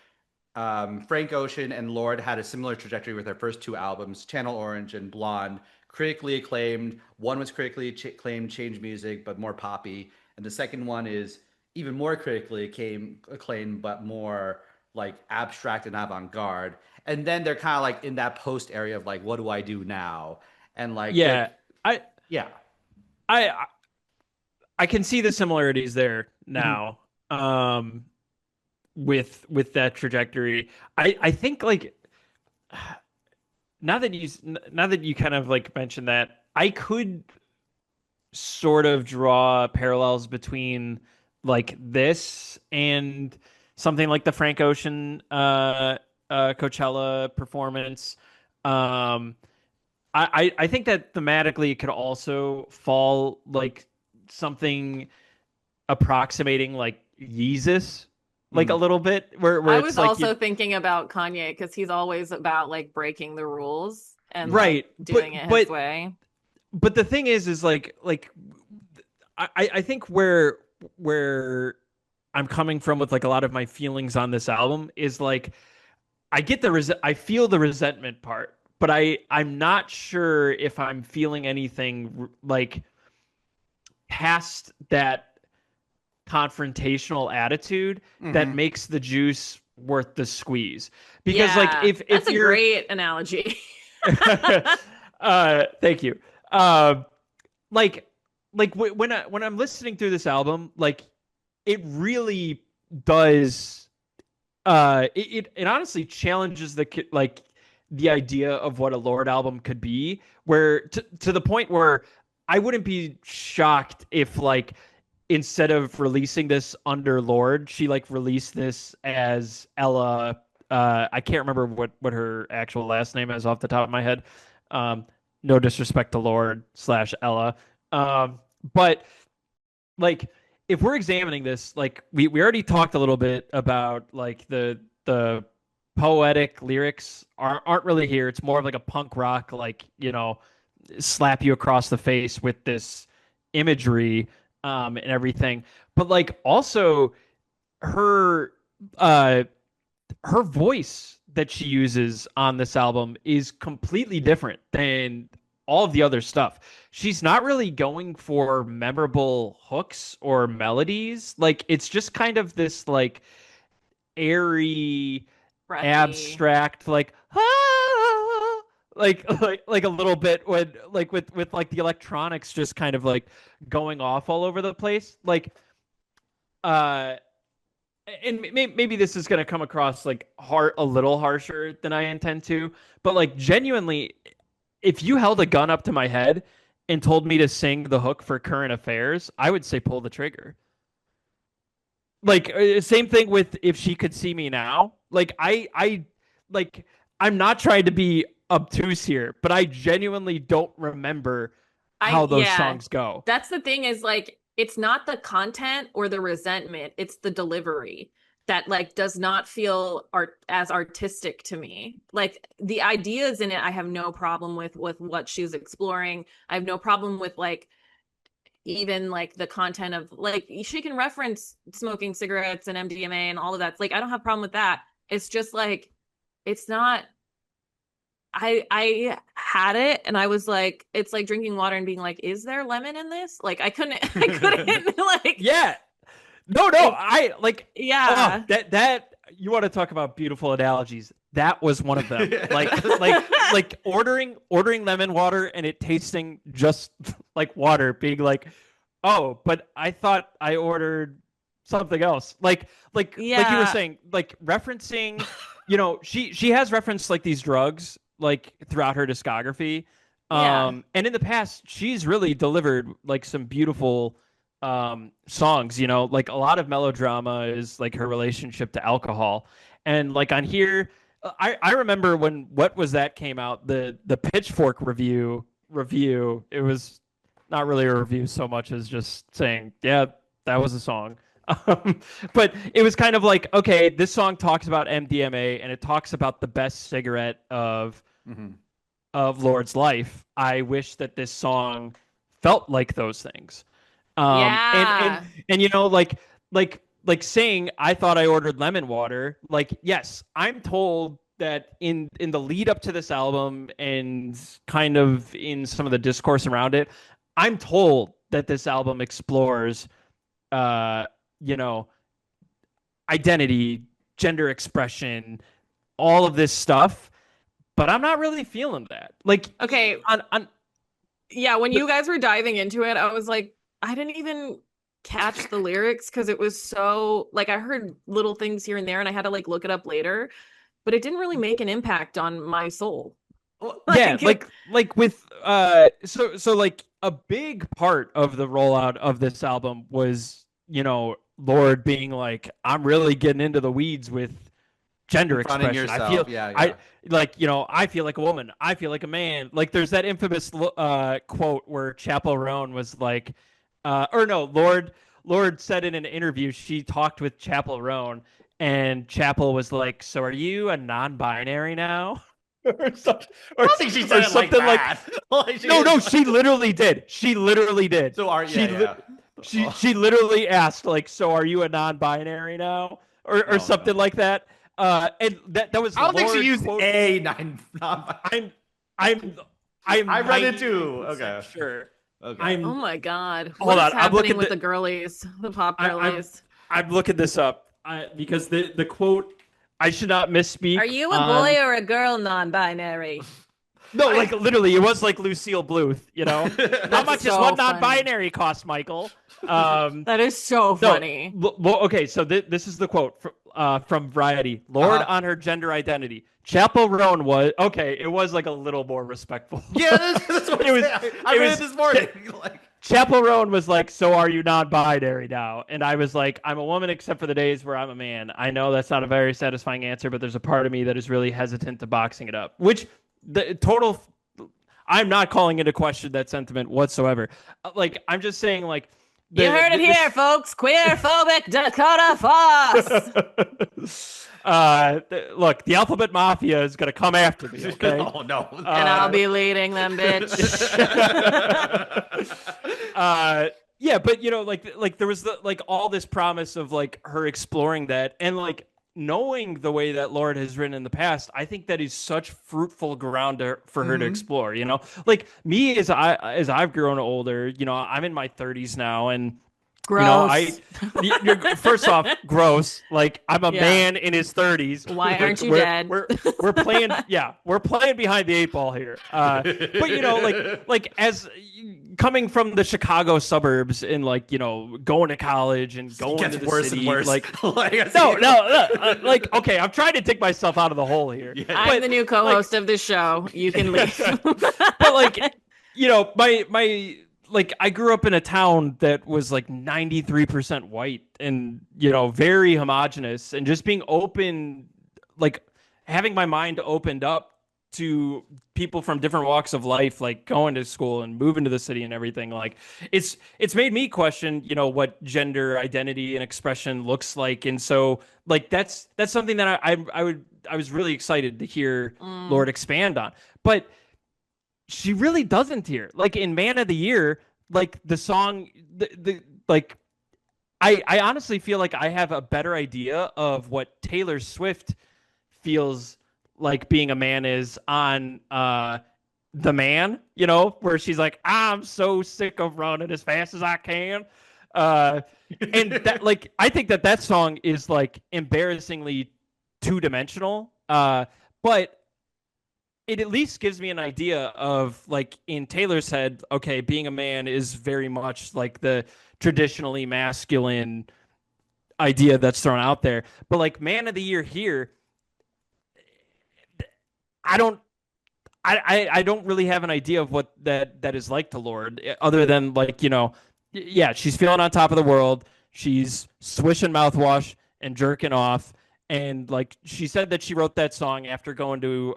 Frank Ocean and Lorde had a similar trajectory with their first two albums, Channel Orange and Blonde, critically acclaimed. One was critically acclaimed, change music, but more poppy. And the second one is even more critically acclaimed, but more like abstract and avant-garde. And then they're kind of like in that post area of like, what do I do now? And like, yeah, I yeah, I I can see the similarities there Mhm. now. With that trajectory, I think like now that you kind of like mentioned that, I could sort of draw parallels between like this and something like the Frank Ocean Coachella performance. Um, I think that thematically it could also fall like something approximating like Yeezus, like a Mhm. little bit, where I it's was like also you thinking about Kanye because he's always about like breaking the rules and Mhm. like right, doing it his way. but the thing is like I think where I'm coming from with like a lot of my feelings on this album is like I feel the resentment part, but I'm not sure if I'm feeling anything like past that confrontational attitude that Mhm. makes the juice worth the squeeze. Because like Yeah, that's if a you're great analogy. thank you. Um like when I'm listening through this album, like it really does it honestly challenges like the idea of what a Lorde album could be, where to the point where I wouldn't be shocked if like instead of releasing this under Lorde, she like released this as Ella. I can't remember what her actual last name is off the top of my head. Um, no disrespect to Lorde slash Ella. But like if we're examining this, like we already talked a little bit about like the poetic lyrics aren't really here. It's more of like a punk rock, like, slap you across the face with this imagery and everything. But like also her uh her voice that she uses on this album is completely different than all of the other stuff. She's not really going for memorable hooks or melodies. Like it's just kind of this like airy, Breathy. abstract, like ah, like a little bit when like with like the electronics just kind of like going off all over the place. Like uh and maybe this is going to come across like a little harsher than I intend to, but like genuinely, if you held a gun up to my head and told me to sing the hook for Current Affairs, I would say pull the trigger. Like same thing with If She Could See Me Now. Like like I'm not trying to be obtuse here, but I genuinely don't remember how those Yeah, songs go. that's the thing is like it's not the content or the resentment, it's the delivery that like does not feel as artistic to me. Like the ideas in it, I have no problem with what she's exploring. I have no problem with like even like the content of like she can reference smoking cigarettes and MDMA and all of that. Like I don't have a problem with that. It's just like it's not I had it and I was like, it's like drinking water and being like, is there lemon in this? Like I couldn't like Yeah, no, it, I like yeah. that you want to talk about beautiful analogies. That was one of them. Like ordering lemon water and it tasting just like water, being like, "Oh, but I thought I ordered something else." Like you were Yeah. saying, like referencing, she has referenced like these drugs like throughout her discography. Yeah. And in the past she's really delivered like some beautiful songs, like a lot of melodrama is like her relationship to alcohol. And like on here, I remember when What Was That came out, the Pitchfork review, it was not really a review so much as just saying, yeah, that was a song. um, but it was kind of like, okay, this song talks about MDMA and it talks about the best cigarette Mhm. of Lord's life. I wish that this song felt like those things. And Yeah. like like saying I thought I ordered lemon water. Like, yes, I'm told that in the lead up to this album and kind of in some of the discourse around it, I'm told that this album explores you know, identity, gender expression, all of this stuff, but I'm not really feeling that. Like, okay, yeah, when you guys were diving into it, I was like, I didn't even catch the lyrics because it was so like I heard little things here and there and I had to like look it up later, but it didn't really make an impact on my soul. Yeah, like with so like a big part of the rollout of this album was, Lorde being like, I'm really getting into the weeds with gender expression. Yourself. I feel yeah. I feel like a woman. I feel like a man. Like there's that infamous quote where Chappell Roan was like, or no, Lorde said in an interview she talked with Chappell Roan, and Chappell was like, "So are you a non-binary now?" or something. I don't think she said it like that. No, she literally did. She literally did. So are she literally asked like, "So are you a non-binary now?" or something like that. And that was. I don't think she used quote, a non. I read it too. Okay, sure. Okay. Oh my god! Hold on, I'm looking with the girlies, the pop girlies. I'm looking this up because the quote. I should not misspeak. Are you a boy or a girl non-binary? No, like literally, it was like Lucille Bluth. How much is one non-binary cost, Michael? That is so funny. Okay, so this is the quote from Variety. Lorde on her gender identity. Chappell Roan was okay. It was like a little more respectful. Yeah, that's what it was. I read it this morning. Chappell Roan was like, "So are you non-binary now?" And I was like, "I'm a woman except for the days where I'm a man." I know that's not a very satisfying answer, but there's a part of me that is really hesitant to boxing it up. Which the total, I'm not calling into question that sentiment whatsoever. I'm just saying, like. You heard it here, folks. Queerphobic Dakota Foss. Look, the Alphabet Mafia is going to come after me, okay? Oh, no. And I'll be leading them, bitch. Yeah, but, there was, all this promise of, her exploring that. And, knowing the way that Lorde has written in the past, I think that is such fruitful ground for her to explore, me as I've grown older, I'm in my 30s now, and gross. You're first off, gross. I'm a man in his 30s. Why aren't you dead? We're playing, we're playing behind the 8 ball here. But as coming from the Chicago suburbs and going to college and going to the worse city, and worse. Okay, I'm trying to take myself out of the hole here. Yeah. I'm the new co-host of this show. You can leave. But my I grew up in a town that was 93% white and, very homogenous, and just being open, having my mind opened up to people from different walks of life, going to school and moving to the city and everything. It's made me question, what gender identity and expression looks like. And so that's something that I was really excited to hear Lorde expand on, but she really doesn't here. In Man of the Year, the song, I honestly feel like I have a better idea of what Taylor Swift feels like being a man is on The Man, where she's like, I'm so sick of running as fast as I can. And that, I think that song is embarrassingly two-dimensional. But it at least gives me an idea of in Taylor's head, okay, being a man is very much the traditionally masculine idea that's thrown out there. But Man of the Year here, I don't really have an idea of what that is like to Lorde, other than she's feeling on top of the world. She's swishing mouthwash and jerking off. And she said that she wrote that song after going to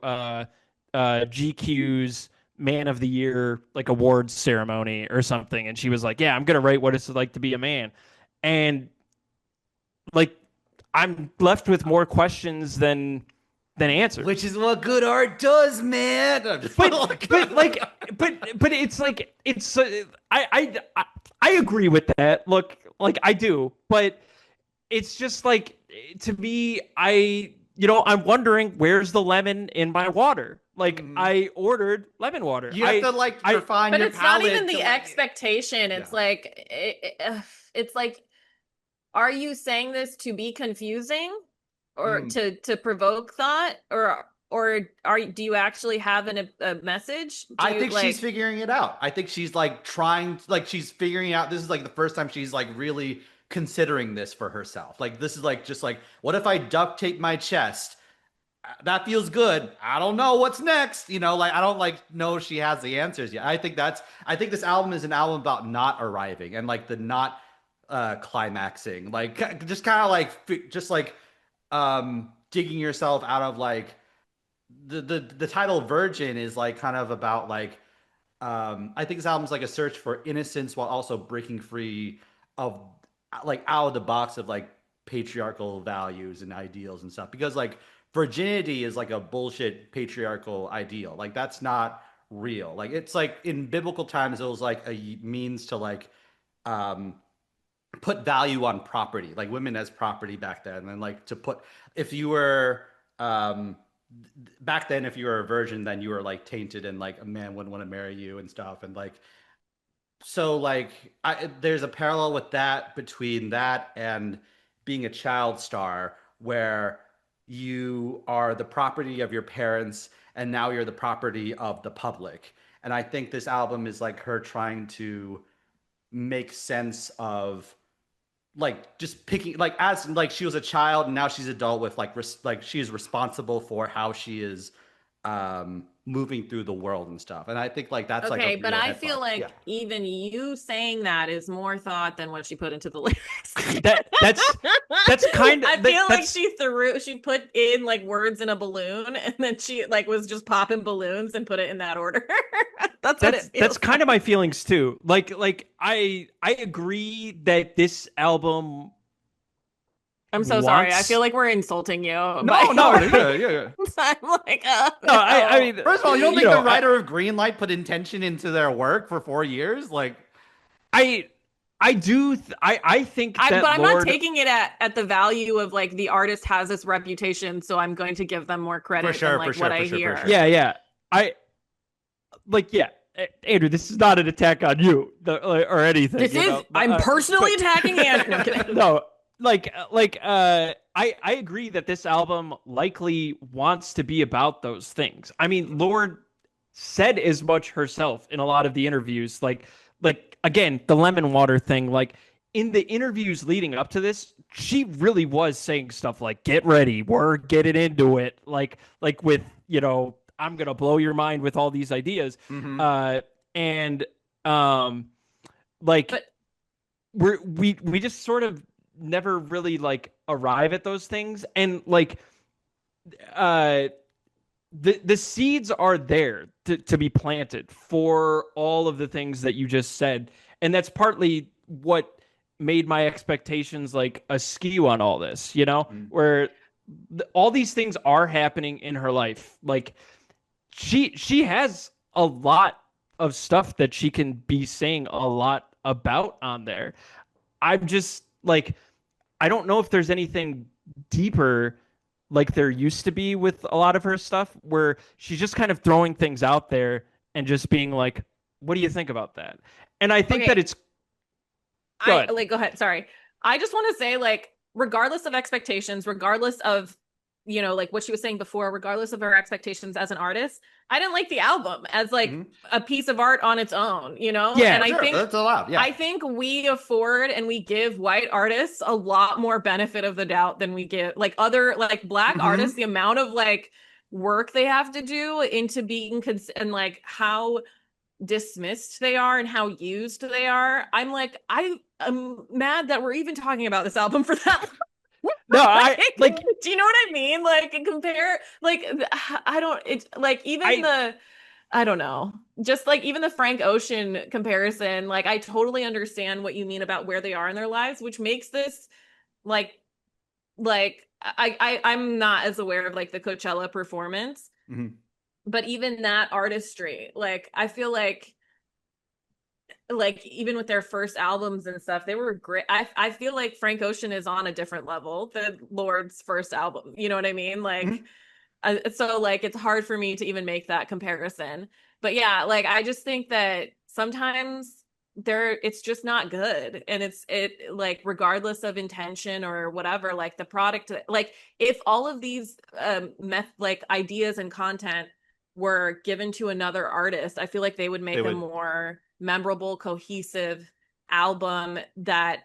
GQ's Man of the Year awards ceremony or something, and she was like, yeah, I'm gonna write what it's like to be a man. And I'm left with more questions than answers, which is what good art does, man. But it's I agree with that. Look, I do, but it's just like, to me, I'm wondering, where's the lemon in my water? Like, I ordered lemon water. You have to like refine but your it's not palate even the to, expectation. It's Yeah. like it's like, are you saying this to be confusing or to provoke thought, or do you actually have a message? I think she's figuring it out. I think she's like she's figuring out, this is like the first time she's like really considering this for herself. Like this is like just like, what if I duct tape my chest? That feels good. I don't know what's next. You know, like I don't like know she has the answers yet. I think this album is an album about not arriving and like the not climaxing. Like just kind of like digging yourself out of like the title Virgin is like kind of about like I think this album's like a search for innocence while also breaking free of like out of the box of like patriarchal values and ideals and stuff, because like virginity is like a bullshit patriarchal ideal. Like that's not real. Like it's like in biblical times it was like a means to like um put value on property, like women as property back then, and like to put, if you were um back then, if you were a virgin, then you were like tainted and like a man wouldn't want to marry you and stuff. And like, so like there's a parallel with that, between that and being a child star, where you are the property of your parents and now you're the property of the public. And I think this album is like her trying to make sense of like just picking, like as like she was a child and now she's adult with like like she's responsible for how she is moving through the world and stuff. And I think like that's like okay, a but real I head feel fuck. like Yeah. even you saying that is more thought than what she put into the lyrics. That's kind of. I feel like she put in like words in a balloon, and then she like was just popping balloons and put it in that order. That's what it feels that's kind of like. my feelings too. Like I agree that this album. I'm so sorry. I feel like we're insulting you. No, yeah. I'm like, no, I mean, first of all, you don't think the writer of Greenlight put intention into their work for 4 years? Like, I do. I think that, but I'm Lorde, not taking it at the value of like the artist has this reputation, so I'm going to give them more credit than like what I hear. Yeah. Yeah. Andrew, this is not an attack on you or anything. This is. I'm personally attacking Andrew. No. I agree that this album likely wants to be about those things. I mean, Lorde said as much herself in a lot of the interviews. Like again, the lemon water thing. Like in the interviews leading up to this, she really was saying stuff like, "Get ready, we're getting into it." Like with I'm gonna blow your mind with all these ideas. We just sort of never really like arrive at those things, and like the seeds are there to be planted for all of the things that you just said, and that's partly what made my expectations like askew on all this, where all these things are happening in her life. Like she has a lot of stuff that she can be saying a lot about on there. I'm just like, I don't know if there's anything deeper like there used to be with a lot of her stuff, where she's just kind of throwing things out there and just being like, what do you think about that? And I think that it's go ahead. Sorry. I just want to say, like, regardless of expectations, regardless of like what she was saying before, regardless of her expectations as an artist, I didn't like the album as like a piece of art on its own, Yeah. And I think that's allowed. Yeah. I think we afford and we give white artists a lot more benefit of the doubt than we give like other like black artists, the amount of like work they have to do into being and like how dismissed they are and how used they are. I'm mad that we're even talking about this album for that. No, I like. Do you know what I mean? Like compare, like I don't. It's like even I don't know. Just like even the Frank Ocean comparison. Like I totally understand what you mean about where they are in their lives, which makes this like I'm not as aware of like the Coachella performance, but even that artistry, like I feel like like even with their first albums and stuff, they were great. I feel like Frank Ocean is on a different level than Lorde's first album. You know what I mean? Like, so like it's hard for me to even make that comparison. But yeah, like I just think that sometimes it's just not good, and it like regardless of intention or whatever, like the product, like if all of these like ideas and content were given to another artist, I feel like they would make a more memorable, cohesive album that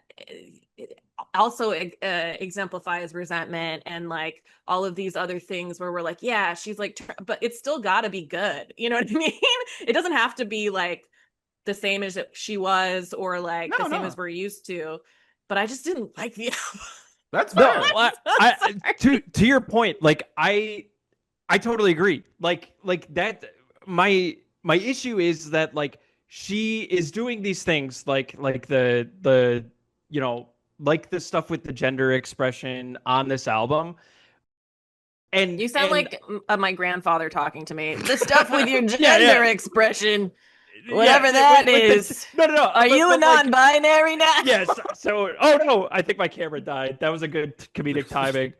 also exemplifies resentment and like all of these other things where we're like, yeah, she's like, but it's still got to be good. You know what I mean? It doesn't have to be like the same as she was, or like the same as we're used to. But I just didn't like the album. That's fair. No, to your point, like I totally agree. Like that. My issue is that like she is doing these things like the you know, like the stuff with the gender expression on this album. And you sound like my grandfather talking to me. The stuff with your gender expression. Whatever that is. No. Are you a non-binary now? Yes. So, no, I think my camera died. That was a good comedic timing.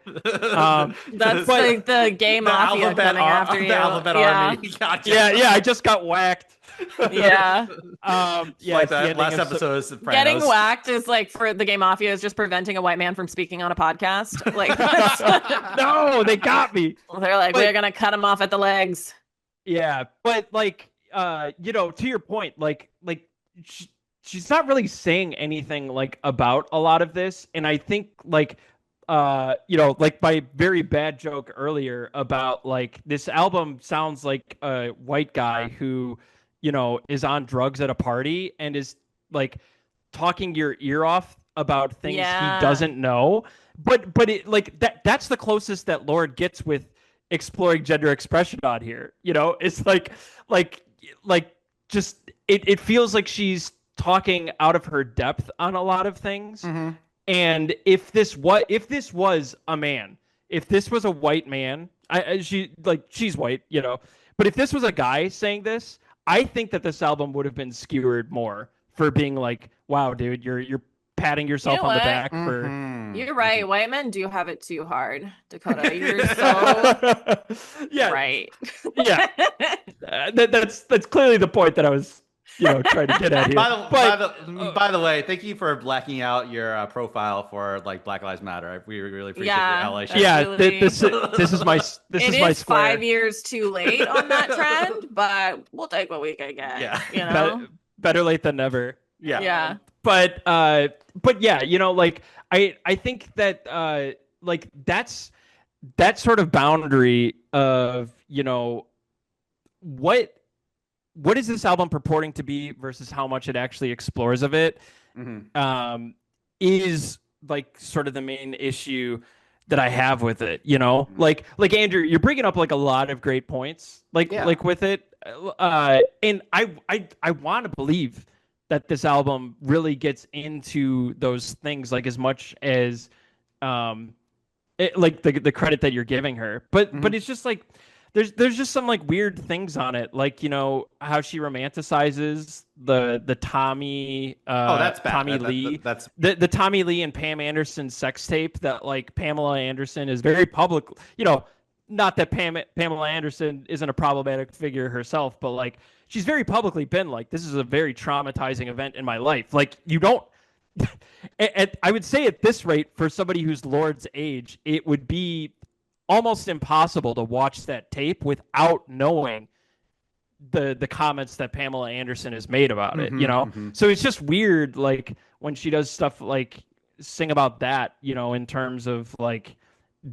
That's like the gay mafia coming after you. The alphabet army. Gotcha. Yeah. I just got whacked. Yeah. Like that last episode of Sopranos. Getting whacked is like for the gay mafia is just preventing a white man from speaking on a podcast. Like, no, they got me. They're like, we're gonna cut him off at the legs. Yeah, but like, you know, to your point, like she's not really saying anything like about a lot of this, and I think like, you know, like my very bad joke earlier about like this album sounds like a white guy who, you know, is on drugs at a party and is like talking your ear off about things he doesn't know. But it like that's the closest that Lorde gets with exploring gender expression on here. You know, it's like just it feels like she's talking out of her depth on a lot of things. Mm-hmm. And if this was a man, if this was a white man, she's white, you know, but if this was a guy saying this, I think that this album would have been skewered more for being like, wow, dude, you're patting yourself on the back for. You're right. White men do have it too hard, Dakota. You're so right. Yeah, that's clearly the point that I was, you know, trying to get at here. By the way, thank you for blacking out your profile for like Black Lives Matter. We really appreciate your LA. Yeah, this is my square. 5 years too late on that trend, but we'll take what we can get. Yeah, you know, better late than never. Yeah. But yeah, you know, like I think that like that's that sort of boundary of, you know, what is this album purporting to be versus how much it actually explores of it, is like sort of the main issue that I have with it, you know. Like Andrew, you're bringing up like a lot of great points like with it, and I want to believe that this album really gets into those things like as much as like the credit that you're giving her, but it's just like there's just some like weird things on it, like, you know, how she romanticizes the Tommy that's bad. Tommy Lee. That's the Tommy Lee and Pam Anderson sex tape that like Pamela Anderson is very public, you know, not that Pamela Anderson isn't a problematic figure herself, but like she's very publicly been like, this is a very traumatizing event in my life. Like, you don't I would say at this rate, for somebody who's Lorde's age, it would be almost impossible to watch that tape without knowing the comments that Pamela Anderson has made about it, you know? So it's just weird, like, when she does stuff like sing about that, you know, in terms of like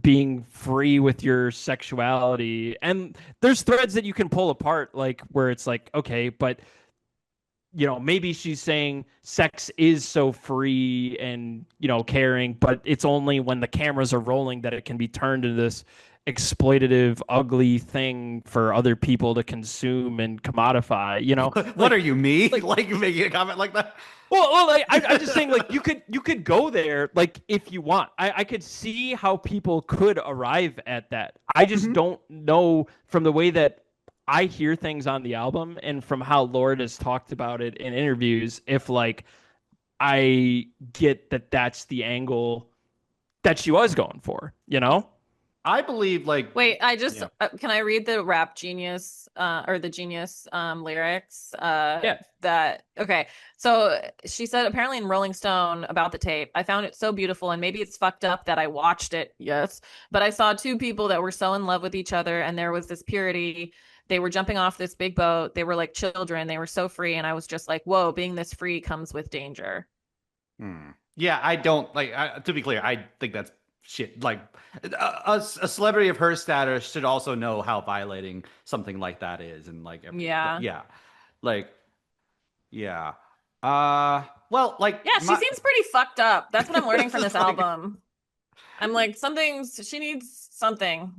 being free with your sexuality. And there's threads that you can pull apart, like where it's like, okay, but, you know, maybe she's saying sex is so free and, you know, caring, but it's only when the cameras are rolling that it can be turned into this exploitative, ugly thing for other people to consume and commodify, you know? What are you, me? Like making a comment like that? Well, like, I'm just saying, like, you could go there, like, if you want. I could see how people could arrive at that. I just don't know from the way that I hear things on the album, and from how Lorde has talked about it in interviews, if like I get that that's the angle that she was going for, you know? I believe like Wait, I just yeah. can I read the Rap Genius or the Genius lyrics Yeah. that okay. So she said apparently in Rolling Stone about the tape, I found it so beautiful and maybe it's fucked up that I watched it. Yes. But I saw two people that were so in love with each other and there was this purity. They were jumping off this big boat. They were like children. They were so free and I was just like, "Whoa, being this free comes with danger." Yeah, I don't like. To be clear, I think that's shit. Like, a celebrity of her status should also know how violating something like that is, and like, Yeah. yeah, like, yeah. Well, like, Yeah, she seems pretty fucked up. That's what I'm learning from this like, album. I'm like, she needs something.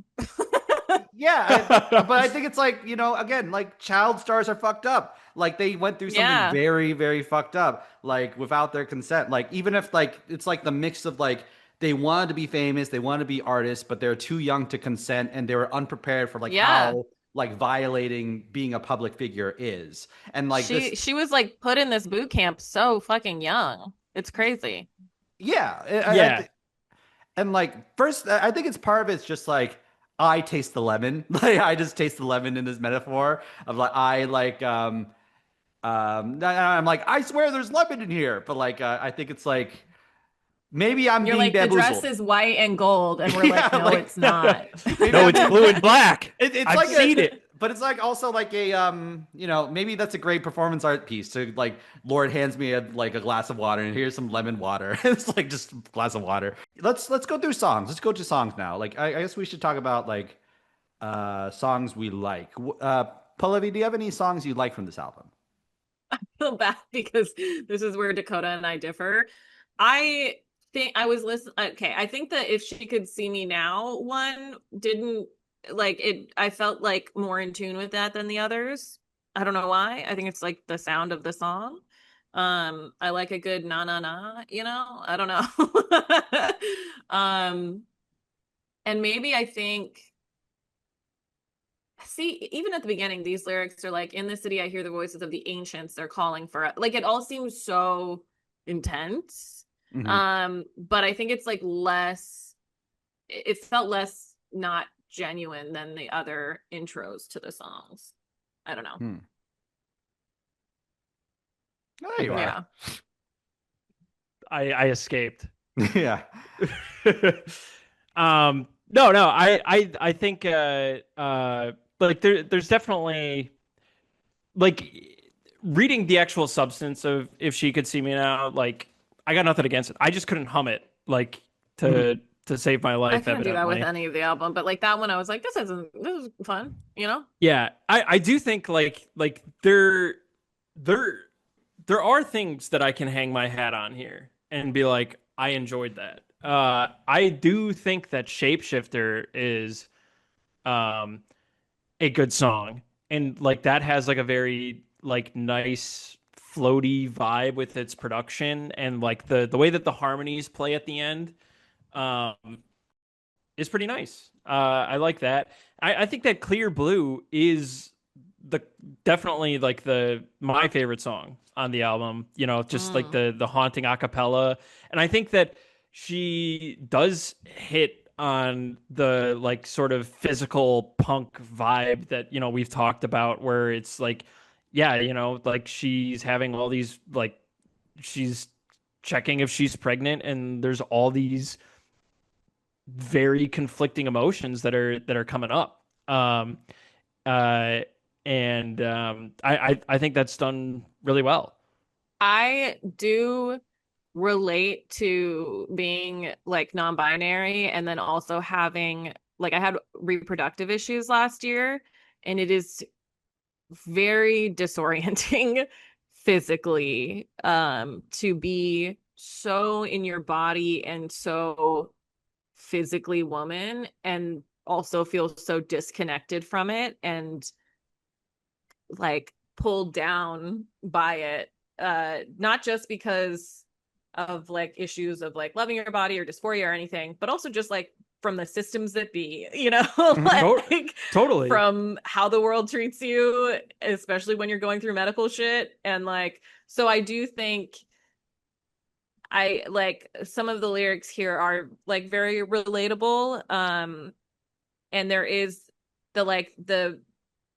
yeah, but I think it's like, again, like child stars are fucked up. Like they went through something Yeah. very, very fucked up, like without their consent. Like even if like it's like the mix of like they wanted to be famous, they wanted to be artists, but they're too young to consent and they were unprepared for like Yeah. how like violating being a public figure is. And like this, She was like put in this boot camp so fucking young. It's crazy. yeah, Yeah. and like first, I think it's part of it's just like I taste the lemon. Like I just taste the lemon in this metaphor of like I like I'm like I swear there's lemon in here, but like I think it's like maybe I'm You're being like the dress bamboozled. is white and gold, and we're Yeah, like, no, like, it's not. Maybe No, I'm it's being- blue and black. It's I've like seen it. but it's like also like a maybe that's a great performance art piece. To like Lord hands me like a glass of water and here's some lemon water. It's like just a glass of water. Let's go through songs. Let's go to songs now. Like I guess we should talk about like songs we like. Pallavi, do you have any songs you like from this album? I feel bad because this is where Dakota and I differ. I think I was listening. Okay, I think that if she could see me now, one didn't like it. I felt like more in tune with that than the others. I don't know why. I think it's like the sound of the song. I like a good na na na. I don't know. And maybe I think. See, even at the beginning, these lyrics are like, in the city, I hear the voices of the ancients. They're calling for like it all seems so intense. But I think it's like it felt less not genuine than the other intros to the songs. I don't know. There you Yeah. I escaped. are. Yeah. No, I think like there's definitely like reading the actual substance of If She Could See Me Now, like I got nothing against it. I just couldn't hum it like to save my life. I can't do that with evidently. any of the album, but like that one, I was like, this is fun, Yeah, I do think like there are things that I can hang my hat on here and be like, I enjoyed that. I do think that Shapeshifter is a good song. And like that has like a very like nice floaty vibe with its production and like the way that the harmonies play at the end um is pretty nice. I like that. I think that Clearblue is the definitely like my favorite song on the album. Just like the haunting acapella, and I think that she does hit on the like sort of physical punk vibe that we've talked about, where it's like, yeah, like she's having all these like she's checking if she's pregnant, and there's all these very conflicting emotions that are coming up. And I think that's done really well. I do relate to being like non-binary and then also having like I had reproductive issues last year, and it is very disorienting physically to be so in your body and so physically woman and also feel so disconnected from it and like pulled down by it, not just because of like issues of like loving your body or dysphoria or anything, but also just like from the systems that be, like Totally. from how the world treats you, especially when you're going through medical shit. And like, so I do think I like some of the lyrics here are like very relatable. And there is the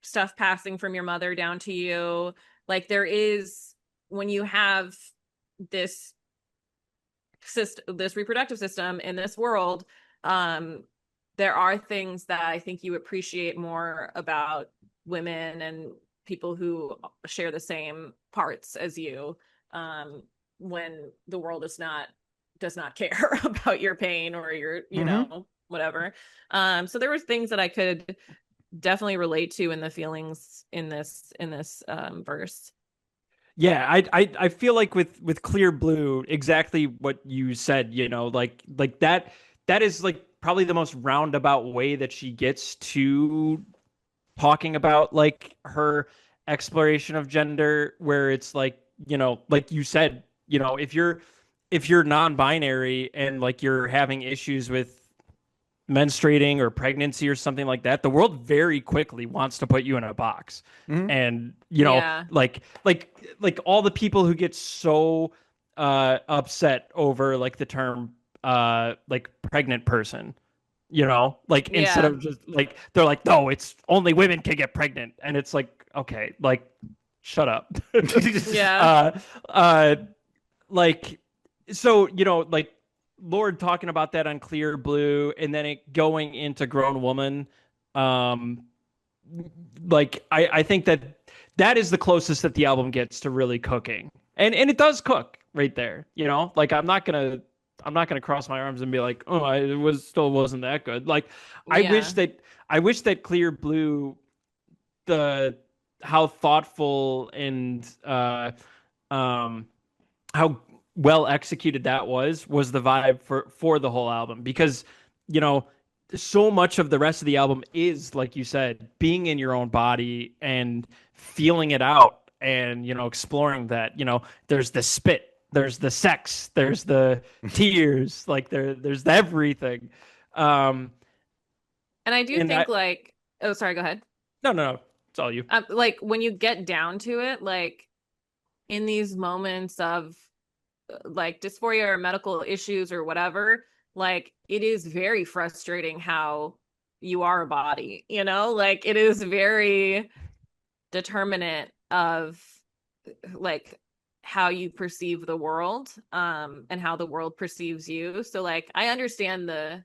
stuff passing from your mother down to you. Like there is, when you have this reproductive system in this world, there are things that I think you appreciate more about women and people who share the same parts as you, when the world does not care about your pain or your, whatever. So there was things that I could definitely relate to in the feelings in this verse. Yeah, I feel like with Clearblue, exactly what you said, like that is like probably the most roundabout way that she gets to talking about like her exploration of gender, where it's like, like you said, if you're non-binary and like you're having issues with menstruating or pregnancy or something like that, the world very quickly wants to put you in a box. And like all the people who get so upset over like the term like pregnant person, like instead of just like, they're like, no, it's only women can get pregnant, and it's like, okay, like shut up. Like, so like Lorde talking about that on Clearblue, and then it going into Grown Woman. Like I think that is the closest that the album gets to really cooking, and it does cook right there. Like I'm not gonna cross my arms and be like, oh, still wasn't that good. Like I wish that Clearblue, how thoughtful and how well executed that was the vibe for the whole album, because so much of the rest of the album is, like you said, being in your own body and feeling it out, and exploring that. There's the spit, there's the sex, there's the tears, like there's everything. And I do think like, oh, sorry, go ahead. No, it's all you. Like when you get down to it, like in these moments of like dysphoria or medical issues or whatever, like it is very frustrating how you are a body, like it is very determinant of like how you perceive the world, and how the world perceives you. So like I understand the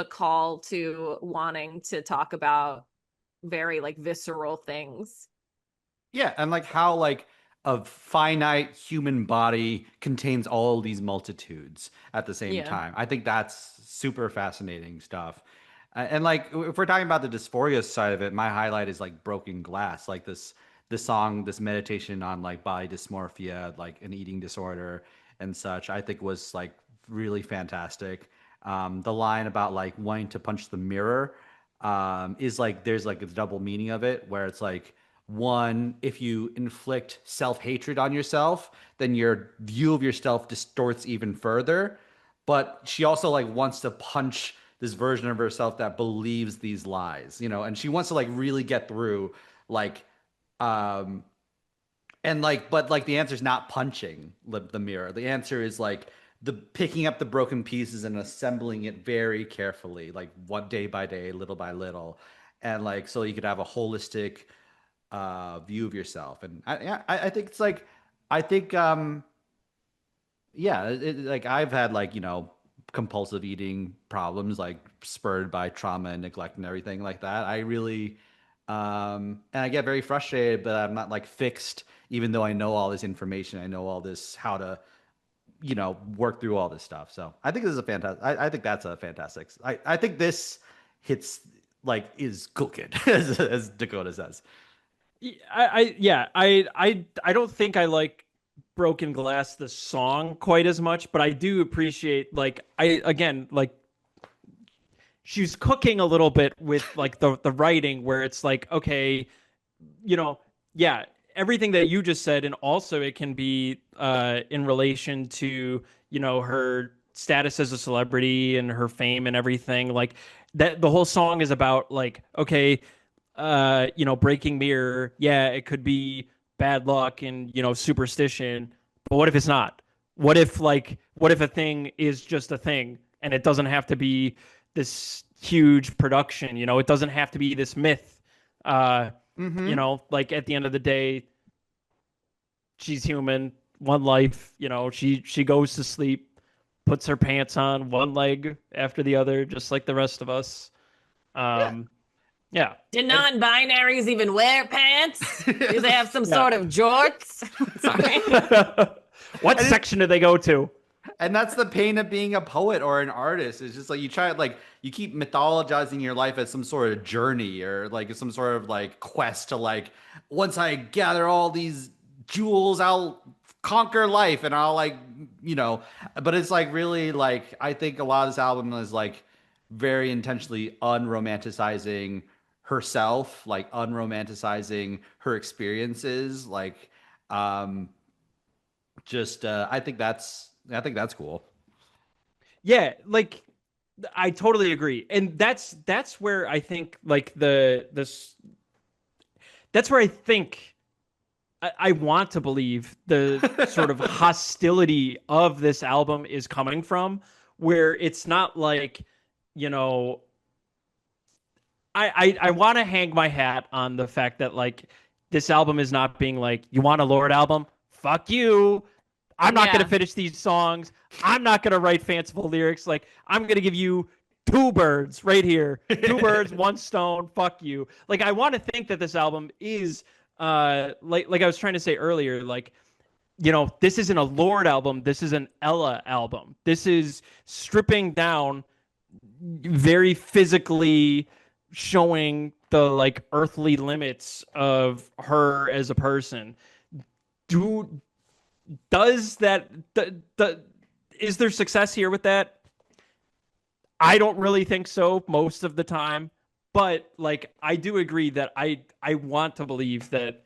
call to wanting to talk about very like visceral things. Yeah, and like how like a finite human body contains all these multitudes at the same time. I think that's super fascinating stuff. And like if we're talking about the dysphoria side of it, my highlight is like Broken Glass, like this song, this meditation on like body dysmorphia, like an eating disorder and such, I think was like really fantastic. The line about like wanting to punch the mirror is like, there's like a double meaning of it, where it's like, one, if you inflict self-hatred on yourself, then your view of yourself distorts even further. But she also like wants to punch this version of herself that believes these lies, and she wants to like really get through like, and like, but like the answer is not punching the mirror. The answer is like the picking up the broken pieces and assembling it very carefully, like one day by day, little by little. And like, so you could have a holistic view of yourself. And I think it's like, I think like I've had like compulsive eating problems, like spurred by trauma and neglect and everything like that. I really and I get very frustrated, but I'm not like fixed, even though I know all this information. I know all this, how to work through all this stuff. So I think this is a fantastic, I think that's a fantastic, I think this hits like is cooking as Dakota says. I don't think I like Broken Glass the song quite as much, but I do appreciate like like she's cooking a little bit with like the writing, where it's like, okay, everything that you just said, and also it can be in relation to her status as a celebrity and her fame and everything. Like that, the whole song is about like, okay, breaking mirror. Yeah, it could be bad luck and, superstition, but what if it's not? What if a thing is just a thing and it doesn't have to be this huge production, it doesn't have to be this myth. Like at the end of the day, she's human, one life, she goes to sleep, puts her pants on one leg after the other, just like the rest of us. Yeah. Do non-binaries even wear pants? Do they have some sort of jorts? Sorry. What section do they go to? And that's the pain of being a poet or an artist. It's just like you keep mythologizing your life as some sort of journey or like some sort of like quest to like, once I gather all these jewels, I'll conquer life and I'll but it's like really like, I think a lot of this album is like very intentionally unromanticizing herself, like unromanticizing her experiences. Like, I think that's cool. Yeah, like I totally agree. And that's where I think like that's where I think I want to believe the sort of hostility of this album is coming from, where it's not like, I want to hang my hat on the fact that like this album is not being like, you want a Lorde album? Fuck you. I'm not going to finish these songs. I'm not going to write fanciful lyrics. Like, I'm going to give you two birds right here. Two birds, one stone. Fuck you. Like, I want to think that this album is, like I was trying to say earlier, like, this isn't a Lorde album. This is an Ella album. This is stripping down, very physically showing the like earthly limits of her as a person. Does that is there success here with that? I don't really think so most of the time, but like I do agree that I want to believe that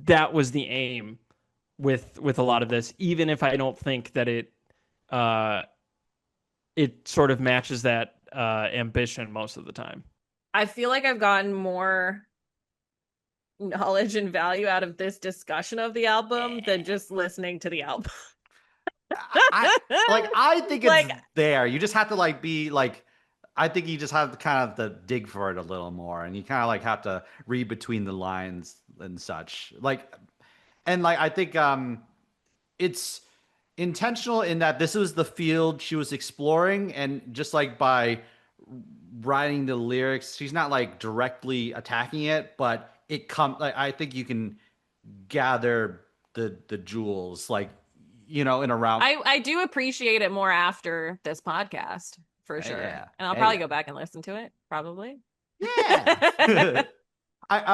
that was the aim with a lot of this, even if I don't think that it sort of matches that ambition most of the time. I feel like I've gotten more knowledge and value out of this discussion of the album than just listening to the album. I think it's there. You just have to like be like, I think you just have to kind of to dig for it a little more, and you kind of like have to read between the lines and such. I think it's intentional in that this was the field she was exploring, and just like by writing the lyrics, she's not like directly attacking it, but it comes like, I think you can gather the jewels like, in a round. I do appreciate it more after this podcast for sure. Yeah. And I'll probably go back and listen to it probably. Yeah. I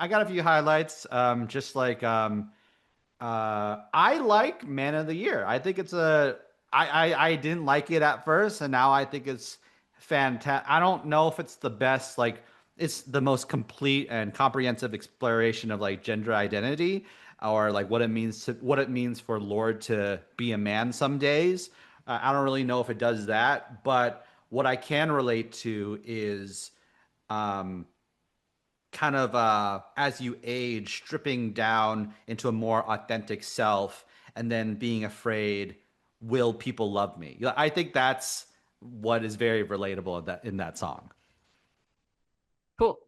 got a few highlights. Just like I like Man of the Year. I think it's I didn't like it at first, and now I think it's fantastic. I don't know if it's the best, like it's the most complete and comprehensive exploration of like gender identity, or like what it means for Lorde to be a man some days. I don't really know if it does that, but what I can relate to is kind of as you age, stripping down into a more authentic self, and then being afraid, will people love me? I think that's what is very relatable in that song. Cool.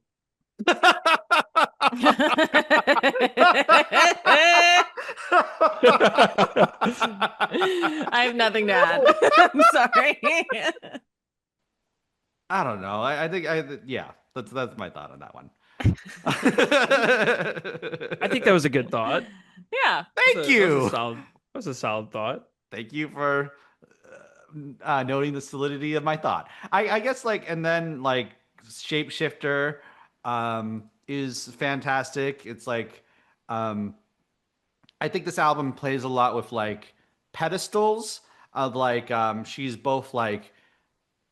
I have nothing to add. I'm sorry. I don't know. I think that's my thought on that one. I think that was a good thought. Yeah. Thank you. That was a solid thought. Thank you for noting the solidity of my thought. I guess and then Shapeshifter is fantastic. It's I think this album plays a lot with pedestals of she's both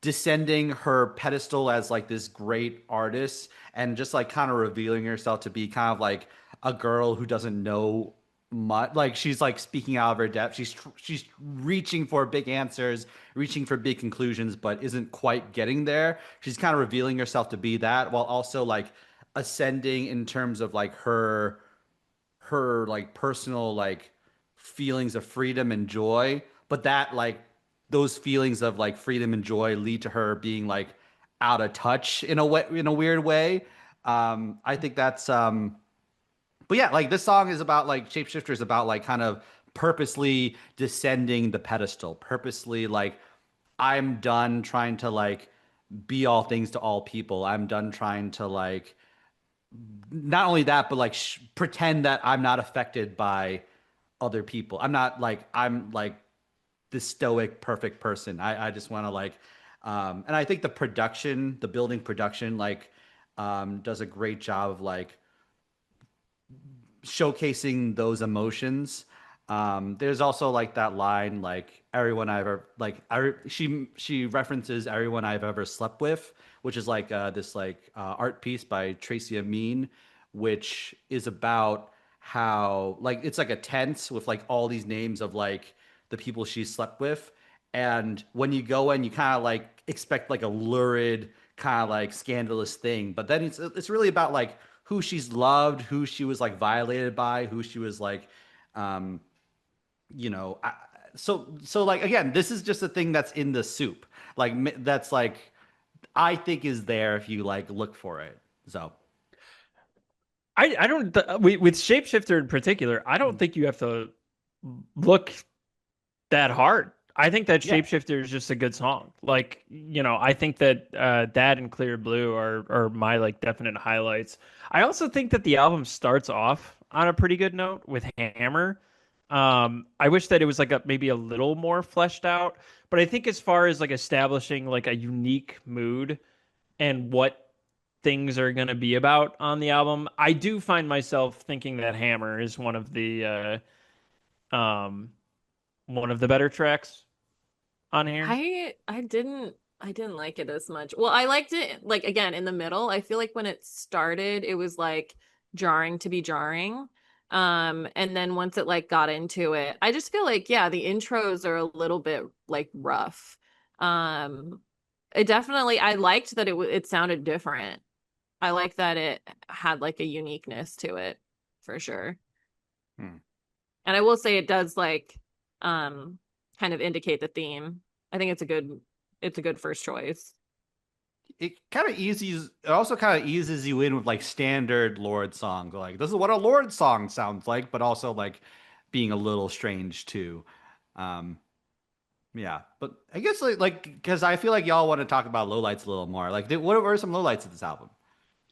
descending her pedestal as this great artist, and just kind of revealing herself to be kind of a girl who doesn't know much. Like she's like speaking out of her depth. She's reaching for big answers, reaching for big conclusions, but isn't quite getting there. She's kind of revealing herself to be that, while also like ascending in terms of like her like personal like feelings of freedom and joy, but that like those feelings of like freedom and joy lead to her being like out of touch in a way, in a weird way. I think that's but yeah, like this song is about like Shapeshifter is about like kind of purposely descending the pedestal, purposely like I'm done trying to like be all things to all people. I'm done trying to like not only that, but like pretend that I'm not affected by other people. I'm like this stoic, perfect person. I just want to like, and I think the production, the building production, like, does a great job of like showcasing those emotions. There's also like that line, like everyone I've ever like, she references everyone I've ever slept with, which is like this like art piece by Tracy Amin, which is about how like it's like a tent with like all these names of like the people she slept with, and when you go in, you kind of like expect like a lurid kind of like scandalous thing, but then it's really about like who she's loved, who she was like violated by, who she was like, um, you know, so like again, this is just a thing that's in the soup, like that's like I think is there if you like look for it. So I don't with Shapeshifter in particular, I don't think you have to look that hard. I think that yeah. Shapeshifter is just a good song. Like, you know, I think that that and Clearblue are my like definite highlights. I also think that the album starts off on a pretty good note with Hammer. I wish that it was like maybe a little more fleshed out, but I think as far as like establishing like a unique mood and what things are going to be about on the album, I do find myself thinking that Hammer is one of the better tracks on here. I didn't like it as much. Well, I liked it like again in the middle. I feel like when it started, it was like jarring to be jarring. And then once it like got into it, I just feel like yeah, the intros are a little bit like rough. It definitely I liked that it sounded different. I like that it had like a uniqueness to it for sure. Hmm. And I will say it does like kind of indicate the theme. I think it's a good first choice. It kind of eases. It also kind of eases you in with like standard Lorde songs. Like this is what a Lorde song sounds like, but also like being a little strange too. Um, yeah, but I guess like because I feel like y'all want to talk about lowlights a little more. Like, what were some lowlights of this album?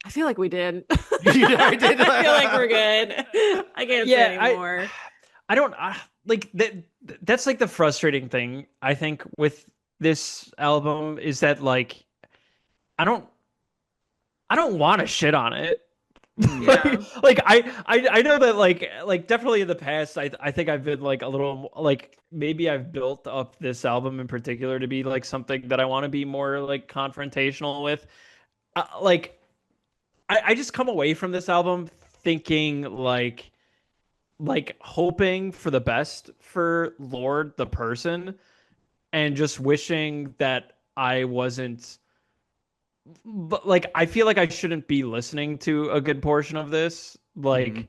I feel like we did. I did. I feel like we're good. I can't say anymore. I don't like that. That's like the frustrating thing I think with this album is that like I don't want to shit on it. Yeah. like I know that like definitely in the past I think I've been like a little like maybe I've built up this album in particular to be like something that I want to be more like confrontational with. Like I just come away from this album thinking like hoping for the best for Lorde the person and just wishing that I wasn't, but like I feel like I shouldn't be listening to a good portion of this like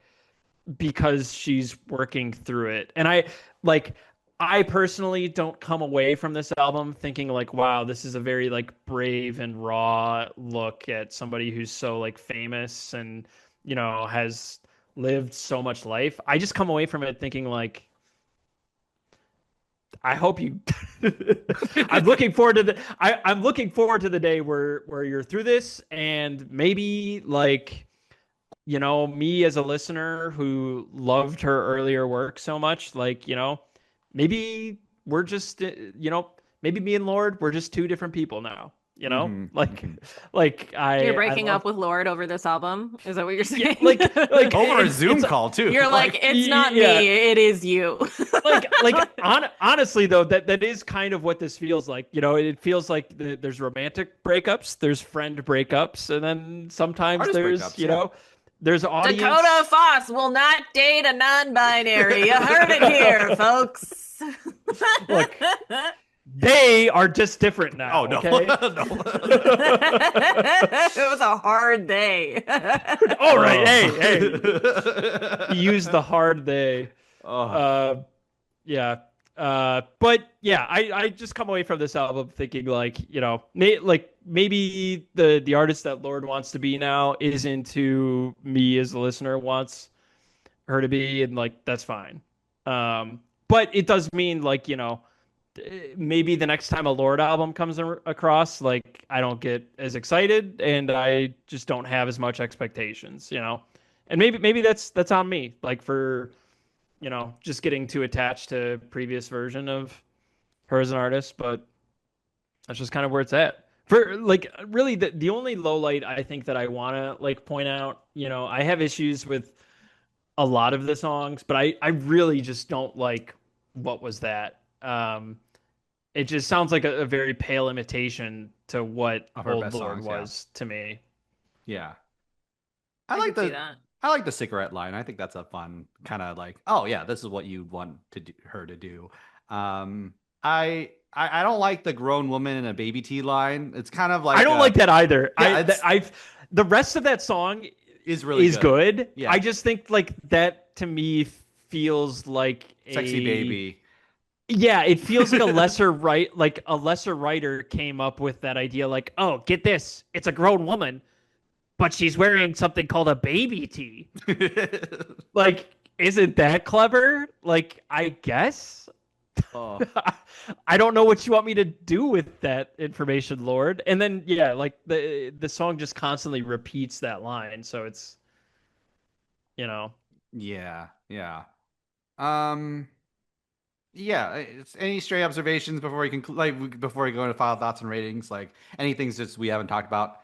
because she's working through it. And I personally don't come away from this album thinking like wow, this is a very like brave and raw look at somebody who's so like famous and you know has lived so much life. I just come away from it thinking like I hope you I'm looking forward to I'm looking forward to the day where you're through this and maybe like you know me as a listener who loved her earlier work so much like you know maybe we're just you know maybe me and Lorde we're just two different people now. You know, like you're breaking up with Lorde over this album. Is that what you're saying? Yeah, like over a Zoom call too. You're like it's not me, it is you. Honestly though, that is kind of what this feels like. You know, it feels like there's romantic breakups, there's friend breakups, and then sometimes Artist there's breakups, you know, there's audience. Dakota Foss will not date a non-binary. You heard it here, folks. Look, they are just different now. Oh no, okay? no. It was a hard day. All right, hey, you used the hard day. Yeah. But yeah, I just come away from this album thinking like, you know, maybe the artist that Lorde wants to be now isn't who me as a listener wants her to be, and like that's fine. But it does mean like, you know, maybe the next time a Lorde album comes across, like I don't get as excited and I just don't have as much expectations, you know. And maybe that's on me, like for, you know, just getting too attached to previous version of her as an artist, but that's just kind of where it's at. For like really the only low light I think that I want to like point out, you know, I have issues with a lot of the songs, but I really just don't like What Was That. It just sounds like a very pale imitation to what Old Lorde was to me. Yeah. I like that. I like the cigarette line. I think that's a fun kind of like, oh yeah, this is what you want her to do. I don't like the grown woman in a baby tea line. It's kind of like I don't like that either. Yeah, the rest of that song is really good. Yeah. I just think like that to me feels like Sexy Baby. Yeah, it feels like a lesser writer came up with that idea. Like, oh, get this, it's a grown woman, but she's wearing something called a baby tee. Like, isn't that clever? Like, I guess. Oh. I don't know what you want me to do with that information, Lorde. And then, yeah, like the song just constantly repeats that line, so it's, you know. Yeah. Yeah. It's any stray observations before we conclude, like before we go into final thoughts and ratings, like anything just we haven't talked about?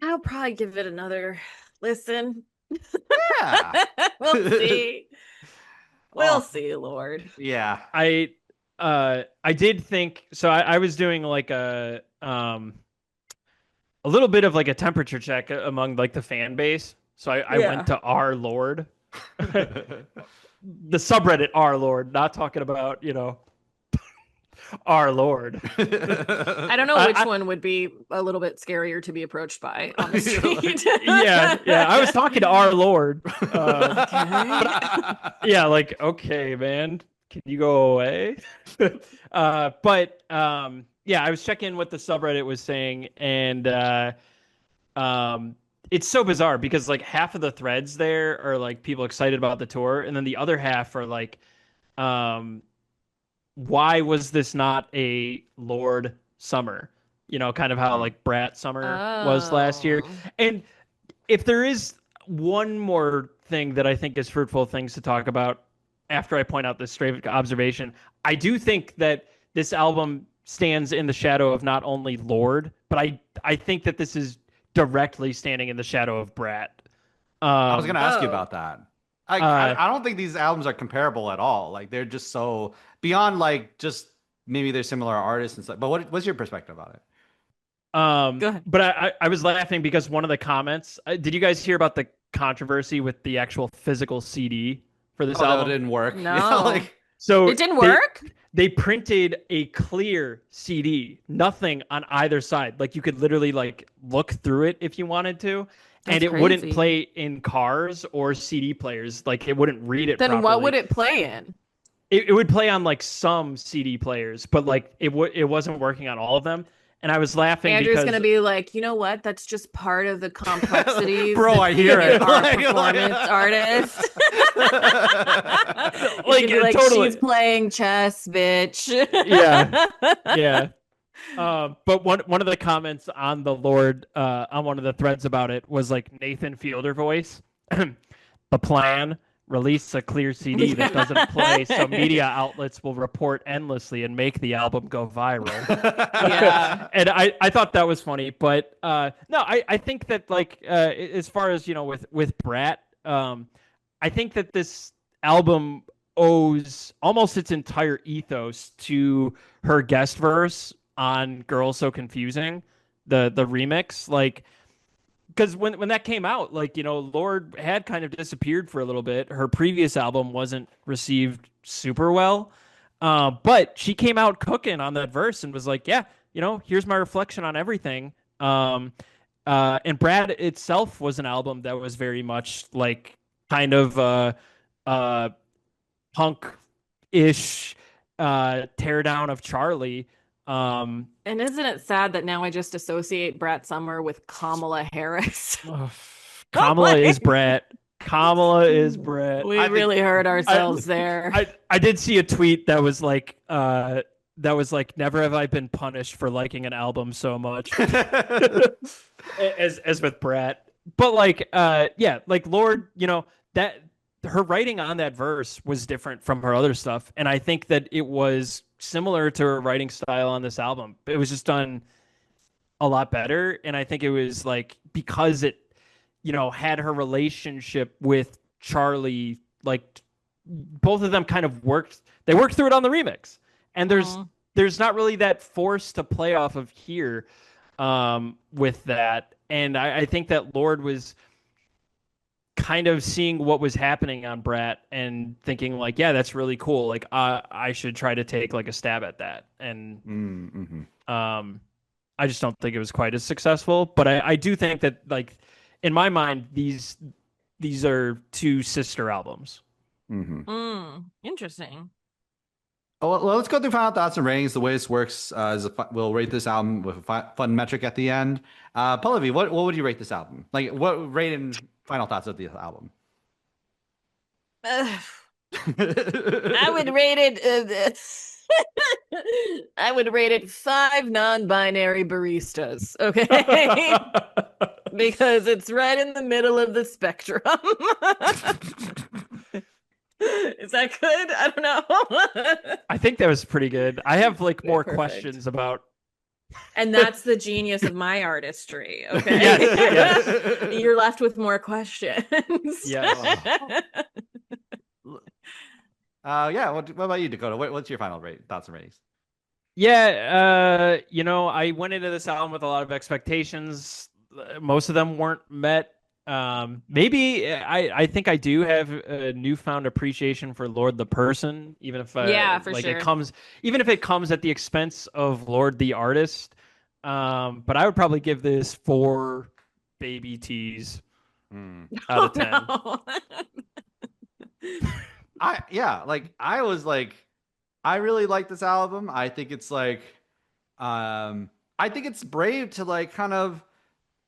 I'll probably give it another listen. Yeah. We'll see. We'll see, Lorde. Yeah. I did think so. I was doing like a little bit of like a temperature check among like the fan base. So I went to our Lorde, the subreddit R Lorde, not talking about, you know, our Lorde. I don't know which one would be a little bit scarier to be approached by on the street. yeah. I was talking to our Lorde. Yeah, like, okay, man, can you go away? But yeah, I was checking what the subreddit was saying, and it's so bizarre because like half of the threads there are like people excited about the tour, and then the other half are like, why was this not a Lorde summer? You know, kind of how like Brat summer was last year. And if there is one more thing that I think is fruitful things to talk about after I point out this straight observation, I do think that this album stands in the shadow of not only Lorde, but I think that this is directly standing in the shadow of Brat. I was going to ask you about that. I don't think these albums are comparable at all. Like they're just so beyond like just maybe they're similar artists and stuff. But what's your perspective about it? Go ahead. But I was laughing because one of the comments. Did you guys hear about the controversy with the actual physical CD for this album? It didn't work. No. Yeah, so it didn't work? They printed a clear CD, nothing on either side. Like you could literally like look through it if you wanted to. That's and it crazy. Wouldn't play in cars or CD players. Like it wouldn't read it then properly. What would it play in? It would play on like some CD players, but like it wasn't working on all of them. And I was laughing Andrew's because going to be like, you know what? That's just part of the complexities. Bro, I hear it. Our performance artist. Like, like totally. She's playing chess, bitch. Yeah. But one of the comments on the Lorde, on one of the threads about it was like Nathan Fielder voice. The plan: release a clear CD that doesn't play, so media outlets will report endlessly and make the album go viral. Yeah. And I thought that was funny, but no, I think that like as far as you know with Brat, I think that this album owes almost its entire ethos to her guest verse on Girl So Confusing, the remix. Like because when that came out, like, Lorde had kind of disappeared for a little bit. Her previous album wasn't received super well, but she came out cooking on that verse and was like, yeah, here's my reflection on everything. And Brad itself was an album that was very much like kind of uh punk-ish teardown of Charlie. And isn't it sad that now I just associate Brett Summer with Kamala Harris? Kamala is Brett. Kamala is Brett. We really hurt ourselves there. I did see a tweet that was like never have I been punished for liking an album so much as with Brett. But like like Lorde, that her writing on that verse was different from her other stuff, and I think that it was similar to her writing style on this album. It was just done a lot better, and I think it was like because it had her relationship with Charlie, like both of them kind of worked through it on the remix, and there's not really that force to play off of here with that. And I think that Lorde was kind of seeing what was happening on Brat and thinking like, yeah, that's really cool. Like I should try to take like a stab at that. And I just don't think it was quite as successful. But I do think that, like, in my mind, these are two sister albums. Interesting. Oh, well, let's go through final thoughts and ratings. The way this works is we'll rate this album with a fun metric at the end. Pallavi, what would you rate this album? Like, what rating final thoughts of the album? I would rate it. I would rate it 5 non-binary baristas. Okay, because it's right in the middle of the spectrum. Is that good? I don't know. I think that was pretty good. I have like more Perfect. questions about. And that's the genius of my artistry. Okay. Yes. You're left with more questions. Yes. Yeah. What about you, Dakota? What's your final thoughts and ratings? Yeah, I went into this album with a lot of expectations. Most of them weren't met. Maybe I think I do have a newfound appreciation for Lorde the person, even if for sure. Even if it comes at the expense of Lorde the artist. But I would probably give this 4 baby teas out of 10. No. I really like this album. I think it's like, I think it's brave to like kind of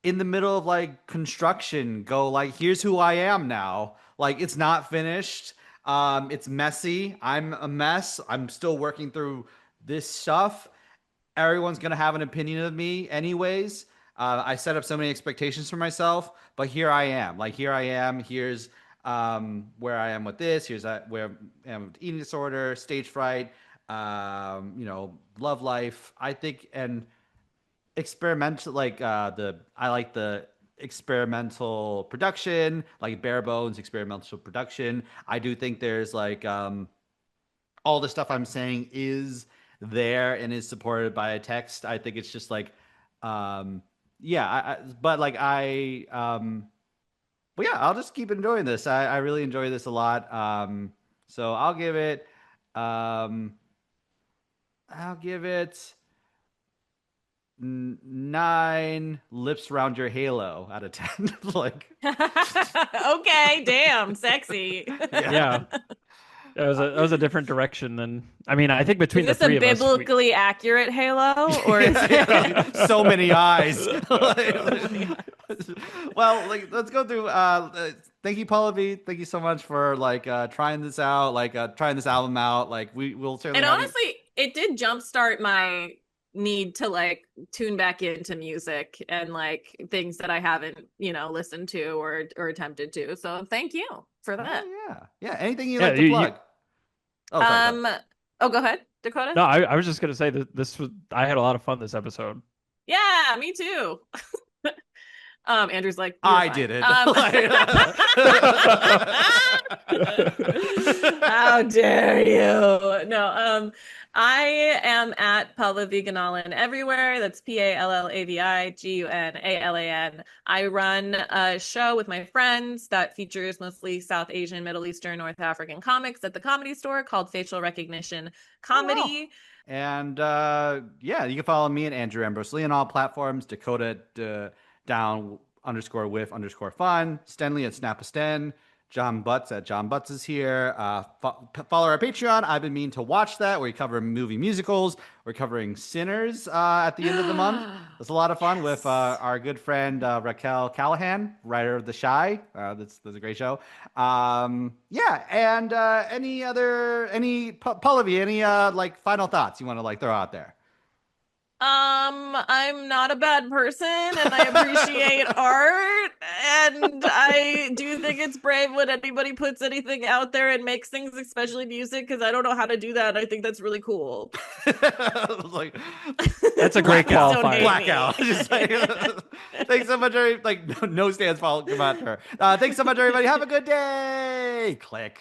in the middle of like construction go like, here's who I am now. Like, it's not finished. It's messy. I'm a mess. I'm still working through this stuff. Everyone's going to have an opinion of me anyways. I set up so many expectations for myself, but here I am. Like, here I am. Here's where I am with this. Here's where I am with eating disorder, stage fright, love life. I think, and experimental, like I like the experimental production, like bare bones experimental production. I do think there's like all the stuff I'm saying is there and is supported by a text. I think it's just like but yeah, I'll just keep enjoying this. I really enjoy this a lot. So I'll give it 9 lips around your halo out of 10. Like, okay, damn, sexy. Yeah. That was a different direction than, I mean, I think between the is three this of us. a biblically accurate halo, or is it... so many eyes? Well, like, let's go through. Thank you, Pallavi. Thank you so much for like trying this out, like trying this album out. Like, we'll certainly. And honestly, it did jumpstart my need to like tune back into music and like things that I haven't, listened to or attempted to. So thank you for that. Yeah. Anything you'd like to plug? Go ahead, Dakota. No, I was just gonna say that I had a lot of fun this episode. Yeah, me too. Andrew's like, I fine. did it. How dare you? No, I am at Pallavi Gunalan everywhere. That's PALLAVIGUNALAN. I run a show with my friends that features mostly South Asian, Middle Eastern, North African comics at the Comedy Store called Facial Recognition Comedy. Wow. And yeah, you can follow me and Andrew Ambrose Lee on all platforms. Dakota down _ fun. Stenley at Snap a Sten. John Butts at John Butts is here. Follow our Patreon. I've been meaning to watch that. We cover movie musicals. We're covering Sinners at the end of the month. It's a lot of fun with our good friend Raquel Callahan, writer of The Shy. That's a great show. Yeah, and Pallavi, any like final thoughts you want to like throw out there? I'm not a bad person and I appreciate art, and I do think it's brave when anybody puts anything out there and makes things, especially music, because I don't know how to do that. I think that's really cool. Like, that's a great qualifier. Blackout. Just like, thanks so much, no stands fall come out to her. Thanks so much, everybody. Have a good day. Click.